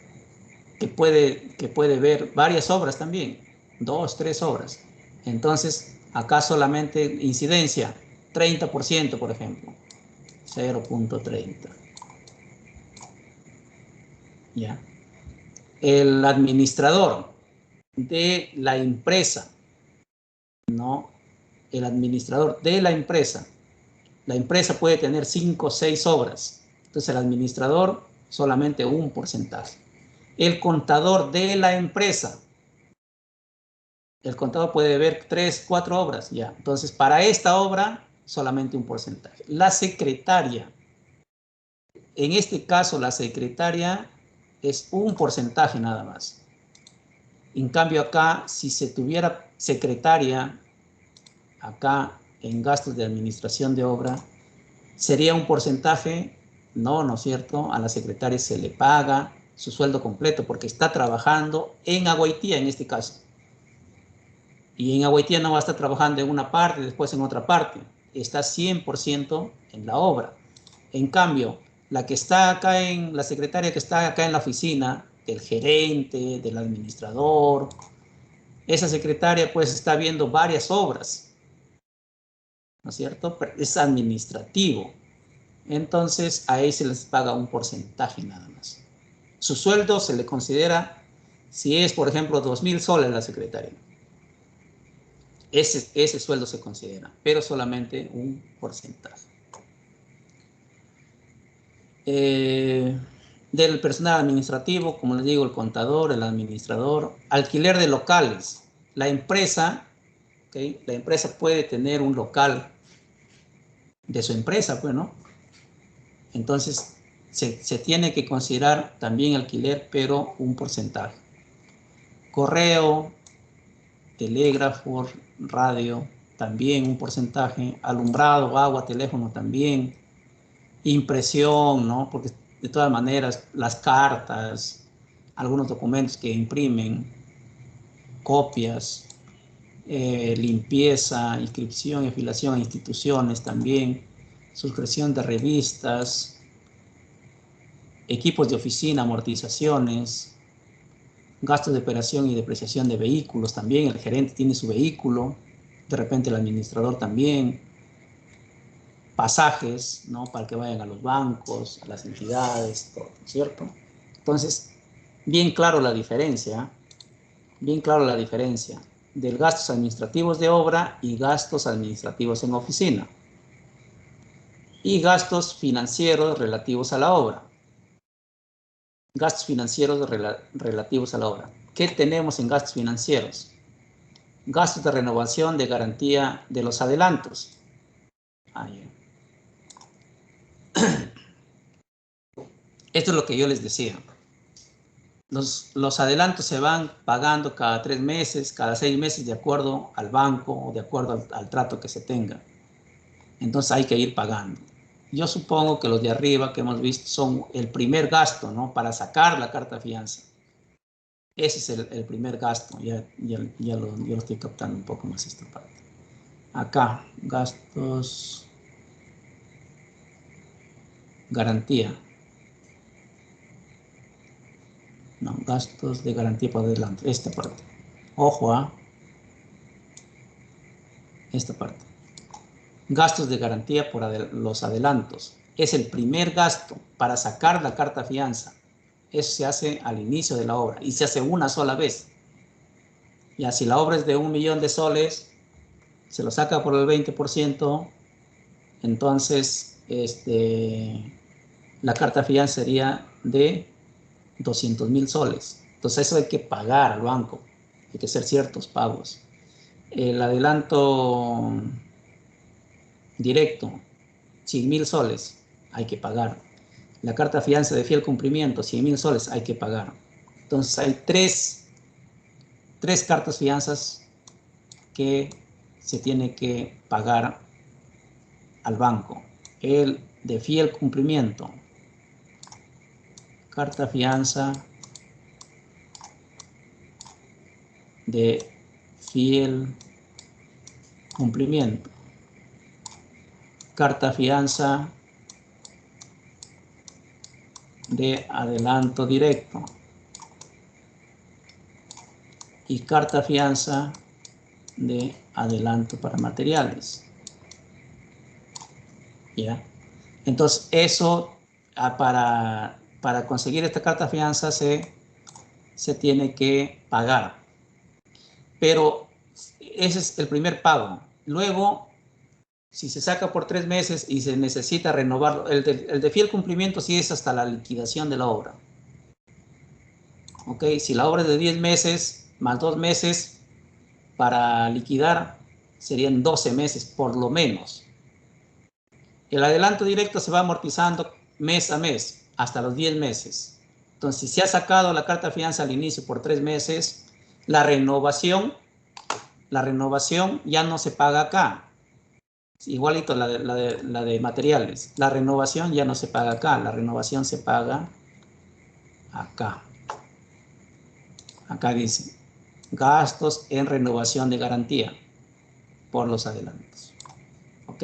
B: que puede ver varias obras también, 2, 3 obras. Entonces, acá solamente incidencia, 30%, por ejemplo, 0.30. ¿Ya? El administrador de la empresa, ¿no? El administrador de la empresa puede tener 5 o 6 obras. Entonces, el administrador solamente un porcentaje. El contador de la empresa. El contador puede ver 3, 4 obras, ya. Entonces, para esta obra, solamente un porcentaje. La secretaria. En este caso, la secretaria es un porcentaje nada más. En cambio, acá, si se tuviera secretaria, acá en gastos de administración de obra, sería un porcentaje, no es cierto, a la secretaria se le paga su sueldo completo porque está trabajando en Agüitía en este caso. Y en Agüitía no va a estar trabajando en una parte, después en otra parte. Está 100% en la obra. En cambio, la secretaria que está acá en la oficina, del gerente, del administrador, esa secretaria pues está viendo varias obras, ¿no es cierto? Pero es administrativo. Entonces, a ahí se les paga un porcentaje nada más. Su sueldo se le considera, si es, por ejemplo, 2.000 soles la secretaria. Ese sueldo se considera, pero solamente un porcentaje. Del personal administrativo, como les digo, el contador, el administrador, alquiler de locales. La empresa, ¿okay? La empresa puede tener un local de su empresa, pues, ¿no? Entonces, se tiene que considerar también alquiler, pero un porcentaje. Correo, telégrafo, radio, también un porcentaje. Alumbrado, agua, teléfono también. Impresión, ¿no? Porque de todas maneras, las cartas, algunos documentos que imprimen, copias, limpieza, inscripción y afiliación a instituciones también, suscripción de revistas, equipos de oficina, amortizaciones, gastos de operación y depreciación de vehículos también. El gerente tiene su vehículo, de repente el administrador también. Pasajes, ¿no? Para que vayan a los bancos, a las entidades, todo, ¿cierto? Entonces, bien claro la diferencia, bien claro la diferencia del gastos administrativos de obra y gastos administrativos en oficina. Y gastos financieros relativos a la obra. Gastos financieros relativos a la obra. ¿Qué tenemos en gastos financieros? Gastos de renovación de garantía de los adelantos. Ahí. Esto es lo que yo les decía. Los adelantos se van pagando cada 3 meses, cada 6 meses, de acuerdo al banco o de acuerdo al trato que se tenga. Entonces hay que ir pagando. Yo supongo que los de arriba que hemos visto son el primer gasto, ¿no? Para sacar la carta fianza. Ese es el primer gasto. Ya lo estoy captando un poco más esta parte. Acá, gastos, garantía. No, gastos de garantía por adelante. Esta parte. Ojo a esta parte. Gastos de garantía por los adelantos. Es el primer gasto para sacar la carta fianza. Eso se hace al inicio de la obra y se hace una sola vez. Ya si la obra es de 1 millón de soles, se lo saca por el 20%, entonces la carta fianza sería de 200.000 soles. Entonces eso hay que pagar al banco, hay que hacer ciertos pagos. El adelanto directo, 100.000 soles, hay que pagar. La carta fianza de fiel cumplimiento, 100.000 soles, hay que pagar. Entonces hay tres cartas fianzas que se tiene que pagar al banco. El de fiel cumplimiento, carta fianza de fiel cumplimiento, carta fianza de adelanto directo y carta fianza de adelanto para materiales. ¿Ya? Entonces eso para conseguir esta carta fianza se tiene que pagar, pero ese es el primer pago. Luego, si se saca por 3 meses y se necesita renovarlo, el de fiel cumplimiento sí es hasta la liquidación de la obra. ¿Ok? Si la obra es de 10 meses, más 2 meses para liquidar, serían 12 meses por lo menos. El adelanto directo se va amortizando mes a mes, hasta los 10 meses. Entonces, si se ha sacado la carta fianza al inicio por 3 meses, la renovación ya no se paga acá. Igualito la de materiales. La renovación ya no se paga acá, la renovación se paga acá. Acá dice, gastos en renovación de garantía por los adelantos. ¿Ok?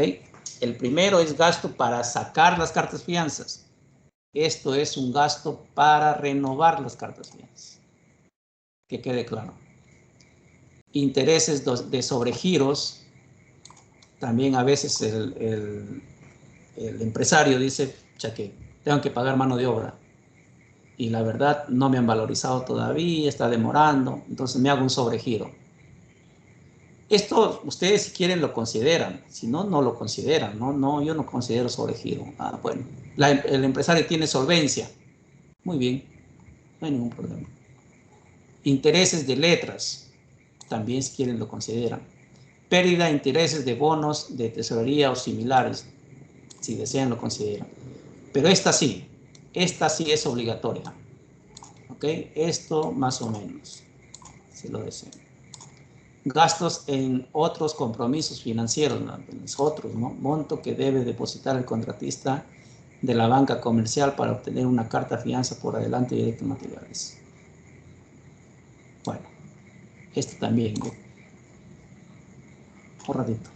B: El primero es gasto para sacar las cartas fianzas. Esto es un gasto para renovar las cartas fianzas. Que quede claro. Intereses de sobregiros. También a veces el empresario dice, que tengo que pagar mano de obra. Y la verdad no me han valorizado todavía, está demorando, entonces me hago un sobregiro. Esto ustedes si quieren lo consideran, si no, no lo consideran. No, yo no considero sobregiro. Bueno, el empresario tiene solvencia. Muy bien, no hay ningún problema. Intereses de letras, también si quieren lo consideran. Pérdida de intereses de bonos de tesorería o similares, Si desean, lo consideran. Pero esta sí es obligatoria. ¿Ok? Esto más o menos, si lo desean. Gastos en otros compromisos financieros, ¿no? Otros, ¿no? Monto que debe depositar el contratista de la banca comercial para obtener una carta fianza por adelante directo en materiales. Bueno, esto también, ¿no? Un ratito.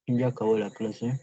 F: Ya acabó la clase.